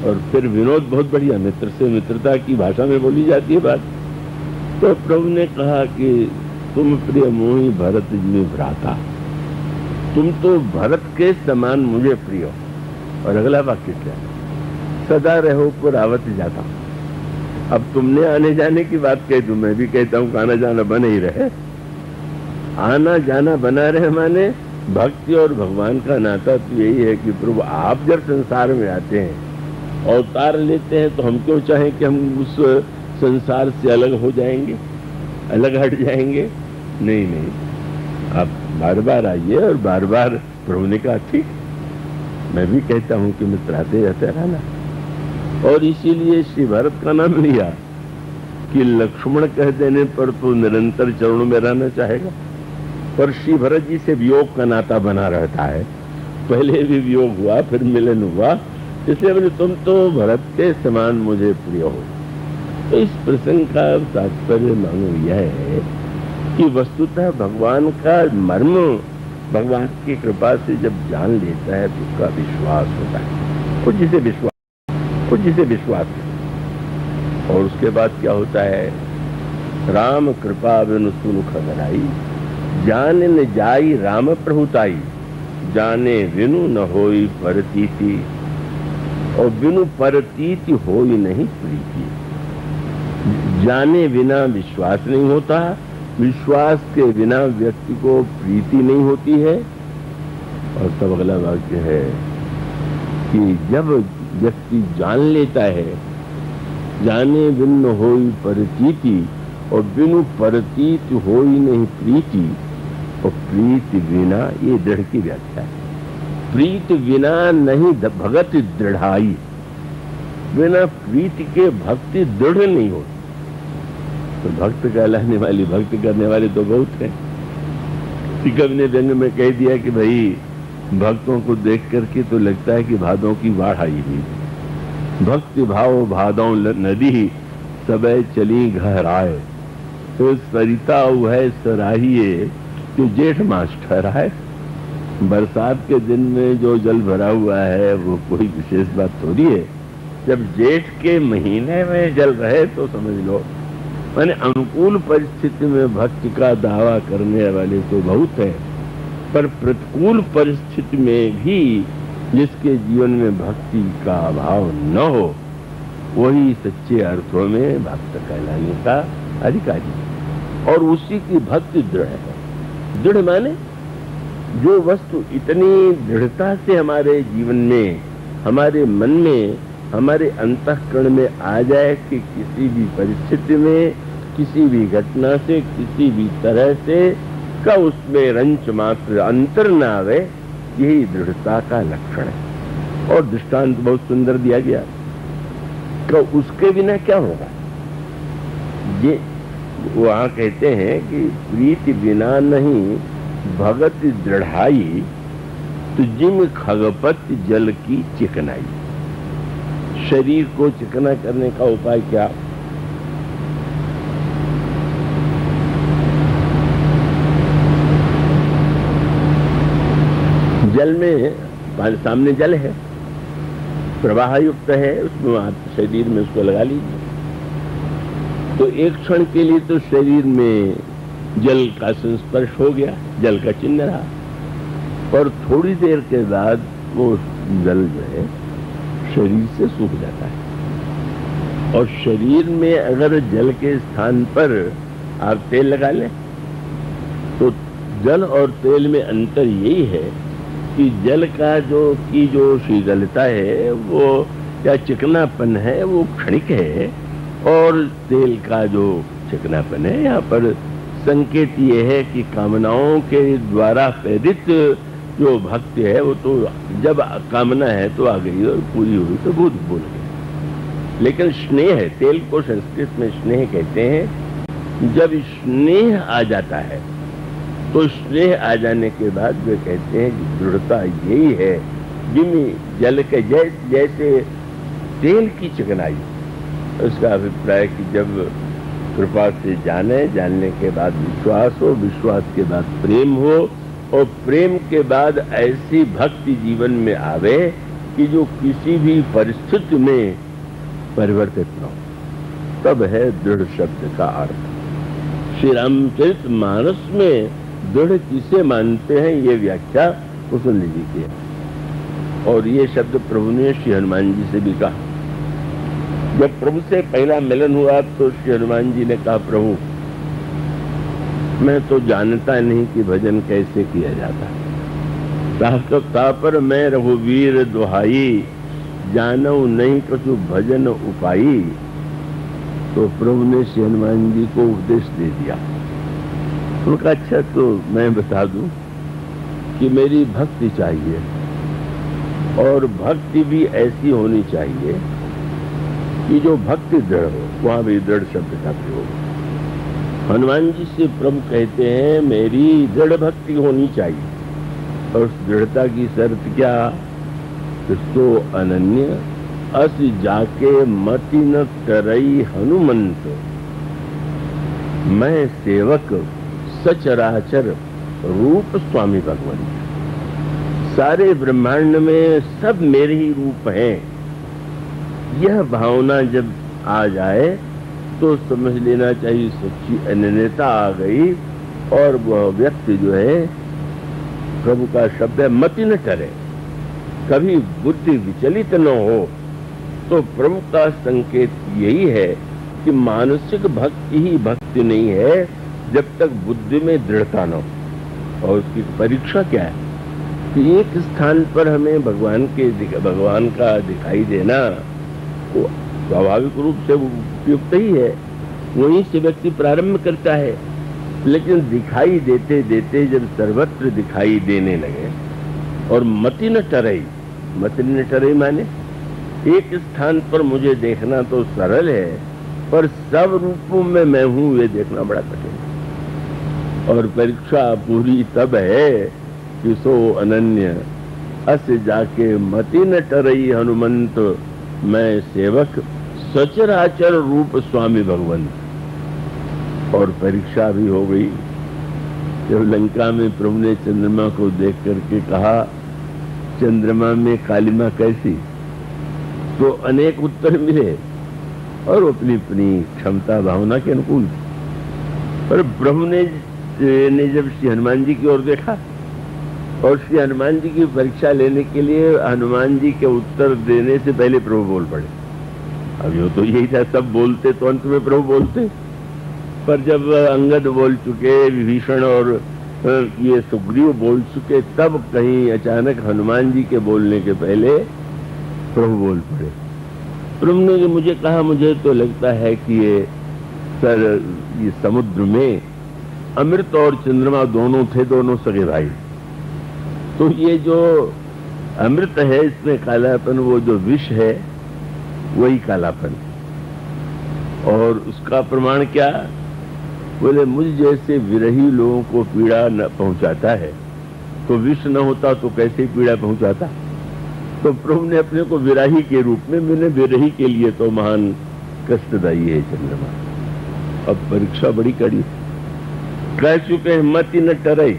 और फिर विनोद बहुत बढ़िया, मित्र से मित्रता की भाषा में बोली जाती है बात। तो प्रभु ने कहा कि तुम प्रिय मोहि भरत में भ्राता, तुम तो भरत के समान मुझे प्रिय हो। और अगला वाक्य क्या, सदा रहो पर आवत जाता। अब तुमने आने जाने की बात कही तो मैं भी कहता हूं कि आना जाना बने ही रहे। आना जाना बना रहे माने भक्ति और भगवान का नाता तो यही है कि प्रभु आप जब संसार में आते हैं, अवतार लेते हैं, तो हम क्यों चाहें कि हम उस संसार से अलग हो जाएंगे, अलग हट जाएंगे? नहीं नहीं, आप बार बार आइए। और बार बार प्रभु ने कहा ठीक, मैं भी कहता हूं कि मित्र आते जाते रहना। और इसीलिए श्री भरत का नाम लिया कि लक्ष्मण कह देने पर तो निरंतर चरणों में रहना चाहेगा, पर श्री भरत जी से वियोग का नाता बना रहता है। पहले भी वियोग हुआ, फिर मिलन हुआ, इसलिए बोले तुम तो भरत के समान मुझे प्रिय हो। तो इस प्रसंग का तात्पर्य मानो यह है कि वस्तुतः भगवान का मर्म भगवान की कृपा से जब जान लेता है तो उसका विश्वास होता है, कुछ जिसे विश्वास है। और उसके बाद क्या होता है, राम कृपा बिनु सुख बनाई, जाने न जाई राम प्रभुताई, जाने बिनु न होई परतीति, और बिनु परतीति होई नहीं प्रीति। जाने बिना विश्वास नहीं होता, विश्वास के बिना व्यक्ति को प्रीति नहीं होती है। और तब अगला वाक्य है कि जब व्यक्ति जान लेता है, जाने बिन होई परतीति, और बिनु परतीत होई नहीं प्रीति, और प्रीति बिना, ये दृढ़ की व्याख्या है। प्रीत बिना नहीं भगत दृढ़ाई, बिना प्रीति के भक्ति दृढ़ नहीं होती। तो भक्त कहलाने वाली, भक्ति करने वाले तो बहुत हैं। कवि ने व्यंग में कह दिया कि भाई भक्तों को देख करके तो लगता है कि भादों की बाढ़ आई हुई। भक्ति भाव भादों नदी, सबे चली घहराए, तो सरिता है सराहिए, जो जेठ मास ठहराए। बरसात के दिन में जो जल भरा हुआ है वो कोई विशेष बात थोड़ी है। जब जेठ के महीने में जल रहे तो समझ लो, माने अनुकूल परिस्थिति में भक्ति का दावा करने वाले तो बहुत है, पर प्रतिकूल परिस्थिति में भी जिसके जीवन में भक्ति का अभाव न हो, वही सच्चे अर्थों में भक्त कहलाने का अधिकारी, और उसी की भक्ति दृढ़ है। दृढ़ माने जो वस्तु इतनी दृढ़ता से हमारे जीवन में, हमारे मन में, हमारे अंतःकरण में आ जाए कि किसी भी परिस्थिति में, किसी भी घटना से, किसी भी तरह से का उसमें रंच मात्र अंतर न आवे, यही दृढ़ता का लक्षण है। और दृष्टांत बहुत सुंदर दिया गया, तो उसके बिना क्या होगा। ये वहां कहते हैं कि प्रीति बिना नहीं भगत दृढ़ाई, तो जिम खगपत जल की चिकनाई। शरीर को चिकना करने का उपाय क्या। जल में, सामने जल है, प्रवाह युक्त है, उसमें आप शरीर में उसको लगा लीजिए, तो एक क्षण के लिए तो शरीर में जल का संस्पर्श हो गया, जल का चिन्ह रहा, पर थोड़ी देर के बाद वो जल जो है शरीर से सूख जाता है। और शरीर में अगर जल के स्थान पर आप तेल लगा लें, तो जल और तेल में अंतर यही है कि जल का जो शीतलता है, वो या चिकनापन है, वो क्षणिक है, और तेल का जो चिकनापन है, यहाँ पर संकेत ये है कि कामनाओं के द्वारा प्रेरित जो भक्ति है, वो तो जब कामना है तो आ गई और पूरी हुई तो भूत भूल गई। लेकिन स्नेह है, तेल को संस्कृत में स्नेह कहते हैं। जब स्नेह आ जाता है तो स्नेह आ जाने के बाद वे कहते हैं कि दृढ़ता यही है, जिमी जल के जैसे तेल की चिकनाई। उसका अभिप्राय कि जब कृपा से जानने के बाद विश्वास हो, विश्वास के बाद प्रेम हो, और प्रेम के बाद ऐसी भक्ति जीवन में आवे कि जो किसी भी परिस्थिति में परिवर्तित न हो, तब है दृढ़ शब्द का अर्थ। श्री रामचरित मानस में दृढ़ किसे मानते हैं, ये व्याख्या सुन लीजिए। और ये शब्द प्रभु ने श्री हनुमान जी से भी कहा। जब प्रभु से पहला मिलन हुआ तो श्री हनुमान जी ने कहा, प्रभु मैं तो जानता नहीं कि भजन कैसे किया जाता, ता पर मैं रघुवीर दुहाई, जानऊ नहीं कछु भजन उपाई। तो प्रभु ने श्री हनुमान जी को उपदेश दे दिया। उनका अच्छा तो मैं बता दूं कि मेरी भक्ति चाहिए, और भक्ति भी ऐसी होनी चाहिए कि जो भक्ति दृढ़ हो, वहां भी दृढ़ शब्द का प्रयोग। हनुमान जी से प्रभु कहते हैं मेरी दृढ़ भक्ति होनी चाहिए, और उस दृढ़ता की शर्त क्या, तो अनन्य अस जाके मति न करई हनुमंत, मैं सेवक सचराचर रूप स्वामी भगवान। सारे ब्रह्मांड में सब मेरे ही रूप हैं, यह भावना जब आ जाए तो समझ लेना चाहिए सच्ची अनन्यता आ गई, और वह व्यक्ति जो है, प्रभु का शब्द है मति न करे, कभी बुद्धि विचलित न हो। तो प्रभु का संकेत यही है कि मानसिक भक्ति ही भक्ति नहीं है, जब तक बुद्धि में दृढ़ता न हो। और उसकी परीक्षा क्या है कि एक स्थान पर हमें भगवान का दिखाई देना वो स्वाभाविक रूप से उपयुक्त ही है, वहीं से व्यक्ति प्रारंभ करता है। लेकिन दिखाई देते देते जब सर्वत्र दिखाई देने लगे और मति न टरई माने एक स्थान पर मुझे देखना तो सरल है, पर सब रूपों में मैं हूं ये देखना बड़ा कठिन है। और परीक्षा पूरी तब है कि सो अनन्य अस जाके मति न टरई हनुमंत, मैं सेवक सचराचर रूप स्वामी भगवंत। और परीक्षा भी हो गई जब लंका में प्रभु ने चंद्रमा को देख करके कहा, चंद्रमा में कालिमा कैसी? तो अनेक उत्तर मिले और अपनी अपनी क्षमता भावना के अनुकूल। पर प्रभु ने जब श्री हनुमान जी की ओर देखा और श्री हनुमान जी की परीक्षा लेने के लिए हनुमान जी के उत्तर देने से पहले प्रभु बोल पड़े। अब यो तो यही था, सब बोलते तो अंत में प्रभु बोलते। पर जब अंगद बोल चुके, विभीषण और ये सुग्रीव बोल चुके, तब कहीं अचानक हनुमान जी के बोलने के पहले प्रभु बोल पड़े। प्रभु ने मुझे कहा, मुझे तो लगता है कि ये समुद्र में अमृत और चंद्रमा दोनों थे, दोनों सगे भाई। तो ये जो अमृत है इसमें कालापन, वो जो विष है वही कालापन। और उसका प्रमाण क्या? बोले मुझ जैसे विरही लोगों को पीड़ा न पहुंचाता है, तो विष न होता तो कैसे पीड़ा पहुंचाता? तो प्रभु ने अपने को विराही के रूप में, मैंने विरही के लिए तो महान कष्टदायी है चंद्रमा। अब परीक्षा बड़ी कड़ी, कह चुके हैं मति न टरई,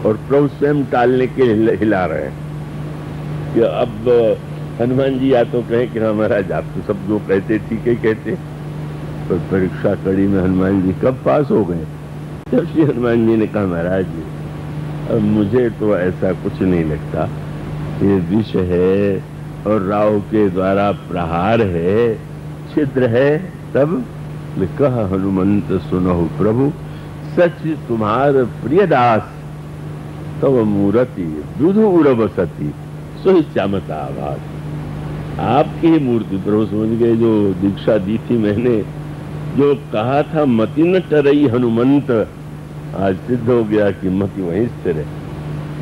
और प्रभु स्वयं टालने के हिला रहे हैं कि अब हनुमान जी या तो कहें कि हाँ महाराज आप तो सब जो कहते ठीक ही कहते। पर परीक्षा कड़ी में हनुमान जी कब पास हो गए? जब श्री हनुमान जी ने कहा, महाराज जी अब मुझे तो ऐसा कुछ नहीं लगता, ये विष है और राव के द्वारा प्रहार है, छिद्र है। तब कहा, हनुमंत सुनहु प्रभु, सच तुम्हार प्रिय दास, तब मूर्ति दुधूर बसती सो श्यामता आवाज। आपकी ही मूर्ति प्रभु समझ गए, जो दीक्षा दी थी मैंने, जो कहा था मति न टरई हनुमंत, आज सिद्ध हो गया कि मति वहीं स्थिर है।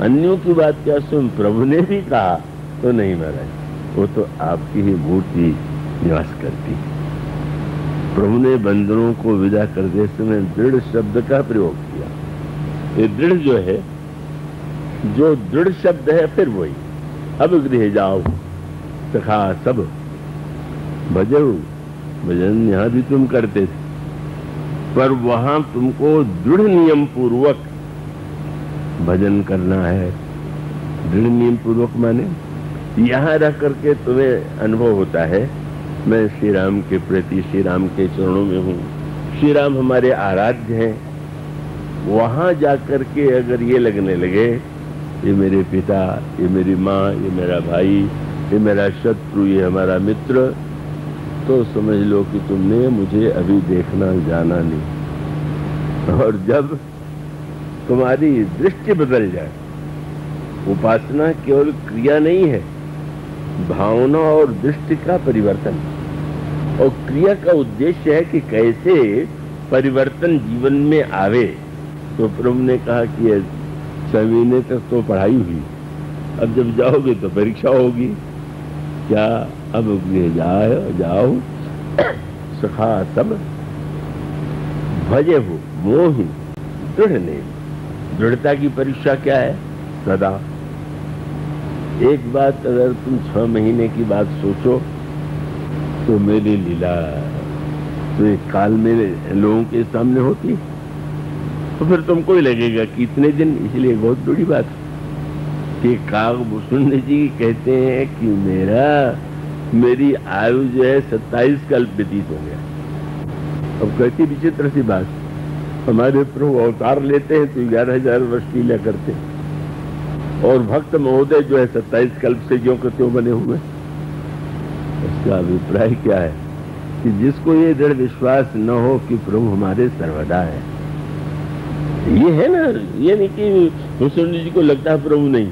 अन्यों की बात क्या, स्वयं प्रभु ने भी कहा तो नहीं महाराज, वो तो आपकी ही मूर्ति निवास करती है। प्रभु ने बंदरों को विदा करते समय दृढ़ शब्द का प्रयोग किया। ये दृढ़ जो है, जो दृढ़ शब्द है, फिर वही अब गृह जाओ सखा सब भजो। भजन यहाँ भी तुम करते थे, पर वहां तुमको दृढ़ नियम पूर्वक भजन करना है। दृढ़ नियम पूर्वक माने यहाँ रह करके तुम्हें अनुभव होता है मैं श्री राम के प्रति, श्री राम के चरणों में हूँ, श्री राम हमारे आराध्य हैं। वहां जाकर के अगर ये लगने लगे ये मेरे पिता, ये मेरी माँ, ये मेरा भाई, ये मेरा शत्रु, ये हमारा मित्र, तो समझ लो कि तुमने मुझे अभी देखना जाना नहीं। और जब तुम्हारी दृष्टि बदल जाए, उपासना केवल क्रिया नहीं है, भावना और दृष्टि का परिवर्तन। और क्रिया का उद्देश्य है कि कैसे परिवर्तन जीवन में आवे। तो प्रभु ने कहा कि 6 महीने तक तो पढ़ाई हुई, अब जब जाओगे तो परीक्षा होगी। क्या अब जाओ सखा सब भजे हो मोहि दृढ़ ने। दृढ़ता की परीक्षा क्या है? सदा। एक बात अगर तुम 6 महीने की बात सोचो तो मेरी लीला तो एक काल में लोगों के सामने होती, तो फिर तुमको ही लगेगा कि इतने दिन। इसलिए बहुत बड़ी बात कि कागभूषण जी कहते हैं कि मेरी आयु जो है 27 कल्प व्यतीत हो गया। अब कहती विचित्र सी बात, हमारे प्रभु अवतार लेते हैं तो 11,000 वर्ष की लीला करते, और भक्त महोदय जो है 27 कल्प से ज्यों के त्यों बने हुए। इसका अभिप्राय क्या है? कि जिसको ये दृढ़ विश्वास न हो कि प्रभु हमारे सर्वदा है। ये है ना, ये नहीं कि मुसलमान जी को लगता है प्रभु नहीं,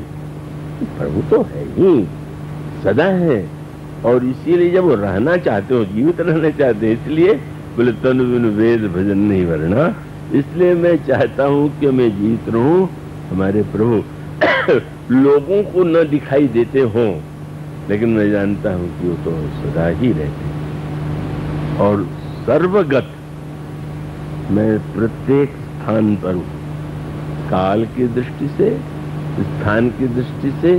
प्रभु तो है ही, सदा है। और इसीलिए जब वो रहना चाहते हो, जीवित रहना चाहते हैं, इसलिए बोले तनु बिनु वेद भजन नहीं वरना, इसलिए मैं चाहता हूं कि मैं जीवित रहूं। हमारे प्रभु लोगों को न दिखाई देते हों, लेकिन मैं जानता हूं कि वो तो सदा ही रहते हैं और सर्वगत। मैं प्रत्येक स्थान पर हूं, काल की दृष्टि से, स्थान की दृष्टि से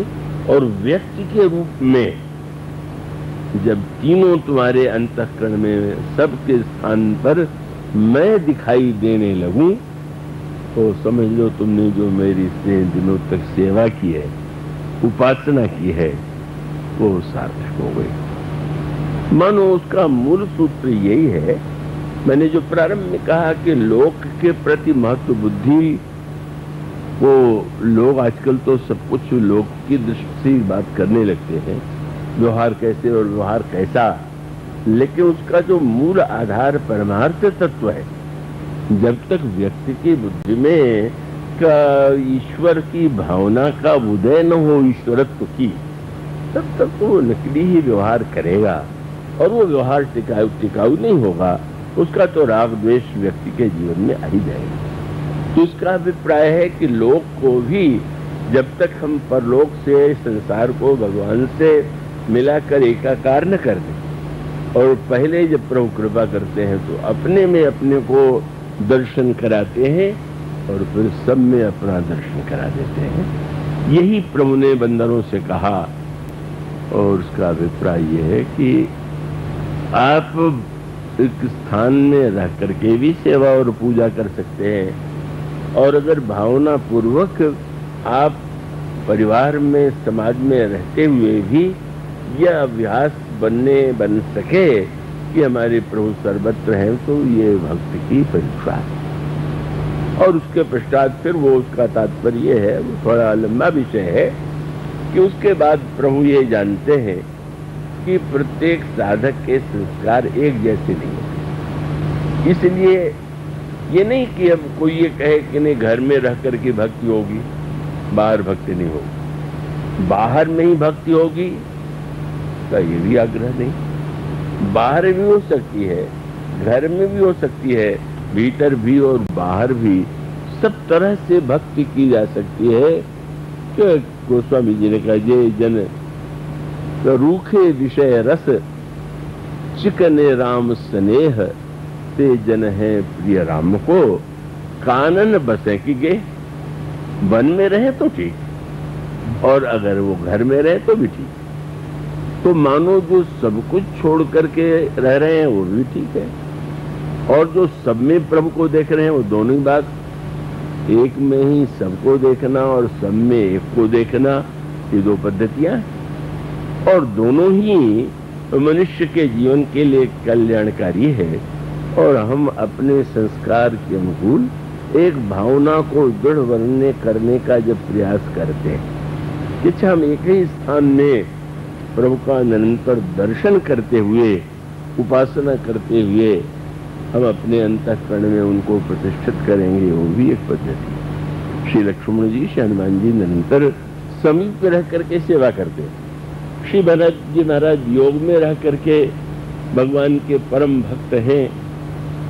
और व्यक्ति के रूप में। जब तीनों तुम्हारे अंतःकरण में सबके स्थान पर मैं दिखाई देने लगूं, तो समझ लो तुमने जो मेरी इतने दिनों तक सेवा की है, उपासना की है, वो सार्थक हो गई। मानो उसका मूल सूत्र यही है। मैंने जो प्रारंभ में कहा कि लोक के प्रति महत्व बुद्धि, वो लोग आजकल तो सब कुछ लोक की दृष्टि से बात करने लगते हैं, व्यवहार कैसे और व्यवहार कैसा, लेकिन उसका जो मूल आधार परमार्थ तत्व है, जब तक व्यक्ति की बुद्धि में का ईश्वर की भावना का उदय न हो, ईश्वरत्व की, तब तक वो नकली ही व्यवहार करेगा और वो व्यवहार टिकाऊ नहीं होगा। उसका तो राग द्वेष व्यक्ति के जीवन में आ ही जाएगा। तो इसका अभिप्राय है कि लोक को भी जब तक हम परलोक से संसार को भगवान से मिलाकर एकाकार न कर दें, और पहले जब प्रभु कृपा करते हैं तो अपने में अपने को दर्शन कराते हैं और फिर सब में अपना दर्शन करा देते हैं। यही प्रभु ने बंदरों से कहा। और उसका अभिप्राय यह है कि आप एक स्थान में रह करके भी सेवा और पूजा कर सकते हैं, और अगर भावना पूर्वक आप परिवार में, समाज में रहते हुए भी यह अभ्यास बन सके कि हमारे प्रभु सर्वत्र हैं, तो ये भक्त की परीक्षा है। और उसके पश्चात फिर वो, उसका तात्पर्य है, वो थोड़ा लंबा विषय है कि उसके बाद प्रभु ये जानते हैं कि प्रत्येक साधक के संस्कार एक जैसे नहीं होते। इसलिए ये नहीं कि अब कोई ये कहे कि नहीं घर में रह करके भक्ति होगी, बाहर भक्ति नहीं होगी, बाहर में ही भक्ति होगी, तो ये भी आग्रह नहीं। बाहर भी हो सकती है, घर में भी हो सकती है, भीतर भी और बाहर भी, सब तरह से भक्ति की जा सकती है। कि गोस्वामी जी ने कहा, ये जन तो रूखे विषय रस, चिकने राम स्नेह, ते जन है प्रिय राम को, कानन बसे की गे। वन में रहे तो ठीक, और अगर वो घर में रहे तो भी ठीक। तो मानो जो सब कुछ छोड़ करके रह रहे हैं वो भी ठीक है, और जो सब में प्रभु को देख रहे हैं वो दोनों ही बात, एक में ही सबको देखना और सब में एक को देखना, ये दो पद्धतियां हैं, और दोनों ही मनुष्य के जीवन के लिए कल्याणकारी है। और हम अपने संस्कार के अनुकूल एक भावना को दृढ़ करने का जब प्रयास करते हैं कि हम एक ही स्थान में प्रभु का निरंतर दर्शन करते हुए, उपासना करते हुए हम अपने अंतःकरण में उनको प्रतिष्ठित करेंगे, वो भी एक पद्धति है। श्री लक्ष्मण जी, श्री हनुमान जी निरंतर समीप रह करके सेवा करते हैं। श्री भरत जी महाराज योग में रह करके भगवान के परम भक्त हैं,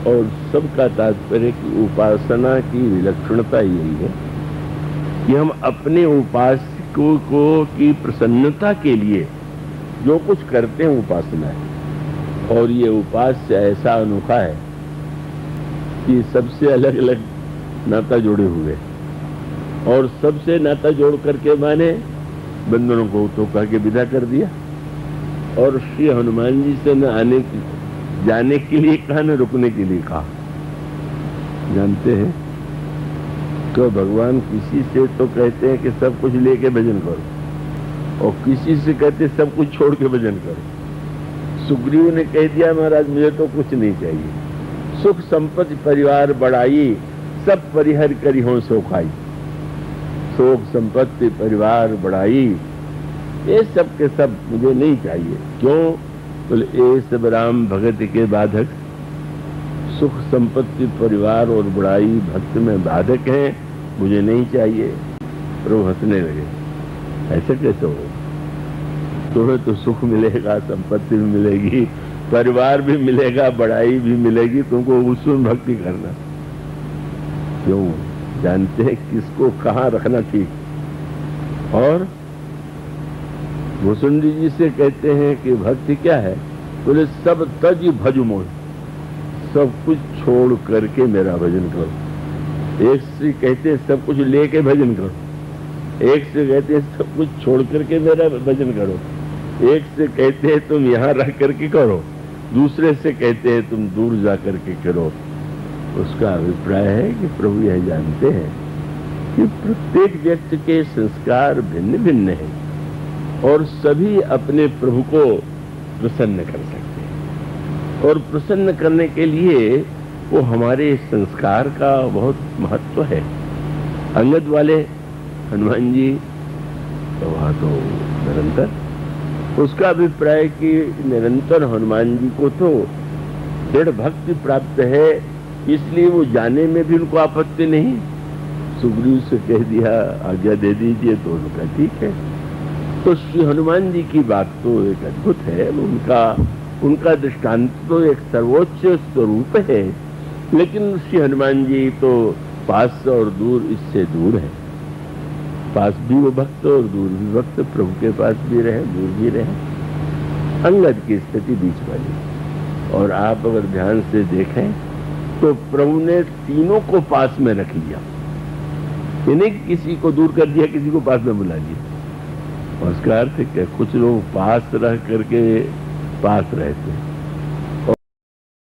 और सबका तात्पर्य कि उपासना की विलक्षणता यही है कि हम अपने उपासकों को की प्रसन्नता के लिए जो कुछ करते हैं उपासना है। और ये उपास्य ऐसा अनोखा है कि सबसे अलग अलग नाता जोड़े हुए, और सबसे नाता जोड़ करके माने बंदरों को तो कह के विदा कर दिया, और श्री हनुमान जी से न जाने के लिए कहा, न रुकने के लिए कहा। जानते हैं तो भगवान किसी से तो कहते हैं कि सब कुछ लेके भजन करो, और किसी से कहते सब कुछ छोड़ के भजन करो। सुग्रीव ने कह दिया, महाराज मुझे तो कुछ नहीं चाहिए, सुख संपत्ति परिवार बढ़ाई, सब परिहर करी हो सो खाई। सुख संपत्ति परिवार बढ़ाई, ये सब के सब मुझे नहीं चाहिए। क्यों? बोले ए सब राम भगत के बाधक, सुख संपत्ति परिवार और बड़ाई भक्त में बाधक है, मुझे नहीं चाहिए। प्रभु हंसने लगे, ऐसे कैसे हो? तुम्हें तो सुख मिलेगा, संपत्ति भी मिलेगी, परिवार भी मिलेगा, बड़ाई भी मिलेगी, तुमको उसमें भक्ति करना क्यों? जानते हैं किसको कहाँ रखना ठीक। और भुसुंडी जी से कहते हैं कि भक्ति क्या है? बोले सब तज भजु मोह, सब कुछ छोड़ करके मेरा भजन करो। एक से कहते हैं सब कुछ लेके भजन करो, एक से कहते हैं सब कुछ छोड़ करके मेरा भजन करो, एक से कहते हैं तुम यहाँ रह करके करो, दूसरे से कहते हैं तुम दूर जा करके करो। उसका अभिप्राय है कि प्रभु यह जानते हैं कि प्रत्येक व्यक्ति के संस्कार भिन्न भिन्न हैं और सभी अपने प्रभु को प्रसन्न कर सकते हैं, और प्रसन्न करने के लिए वो हमारे संस्कार का बहुत महत्व है। अंगद वाले हनुमान जी तो वहाँ तो निरंतर, उसका अभिप्राय कि निरंतर हनुमान जी को तो दृढ़ भक्ति प्राप्त है, इसलिए वो जाने में भी उनको आपत्ति नहीं। सुग्रीव से कह दिया आज्ञा दे दीजिए तो उनका ठीक है। तो श्री हनुमान जी की बात तो एक अद्भुत है, उनका दृष्टांत तो एक सर्वोच्च स्वरूप है, लेकिन श्री हनुमान जी तो पास और दूर इससे दूर है। पास भी वो भक्त और दूर भी भक्त, प्रभु के पास भी रहे दूर भी रहे। अंगद की स्थिति बीच वाली। और आप अगर ध्यान से देखें तो प्रभु ने तीनों को पास में रख लिया, यानी किसी को दूर कर दिया, किसी को पास में बुला लिया। और उसका अर्थ है कि कुछ लोग पास रह करके पास रहते हैं,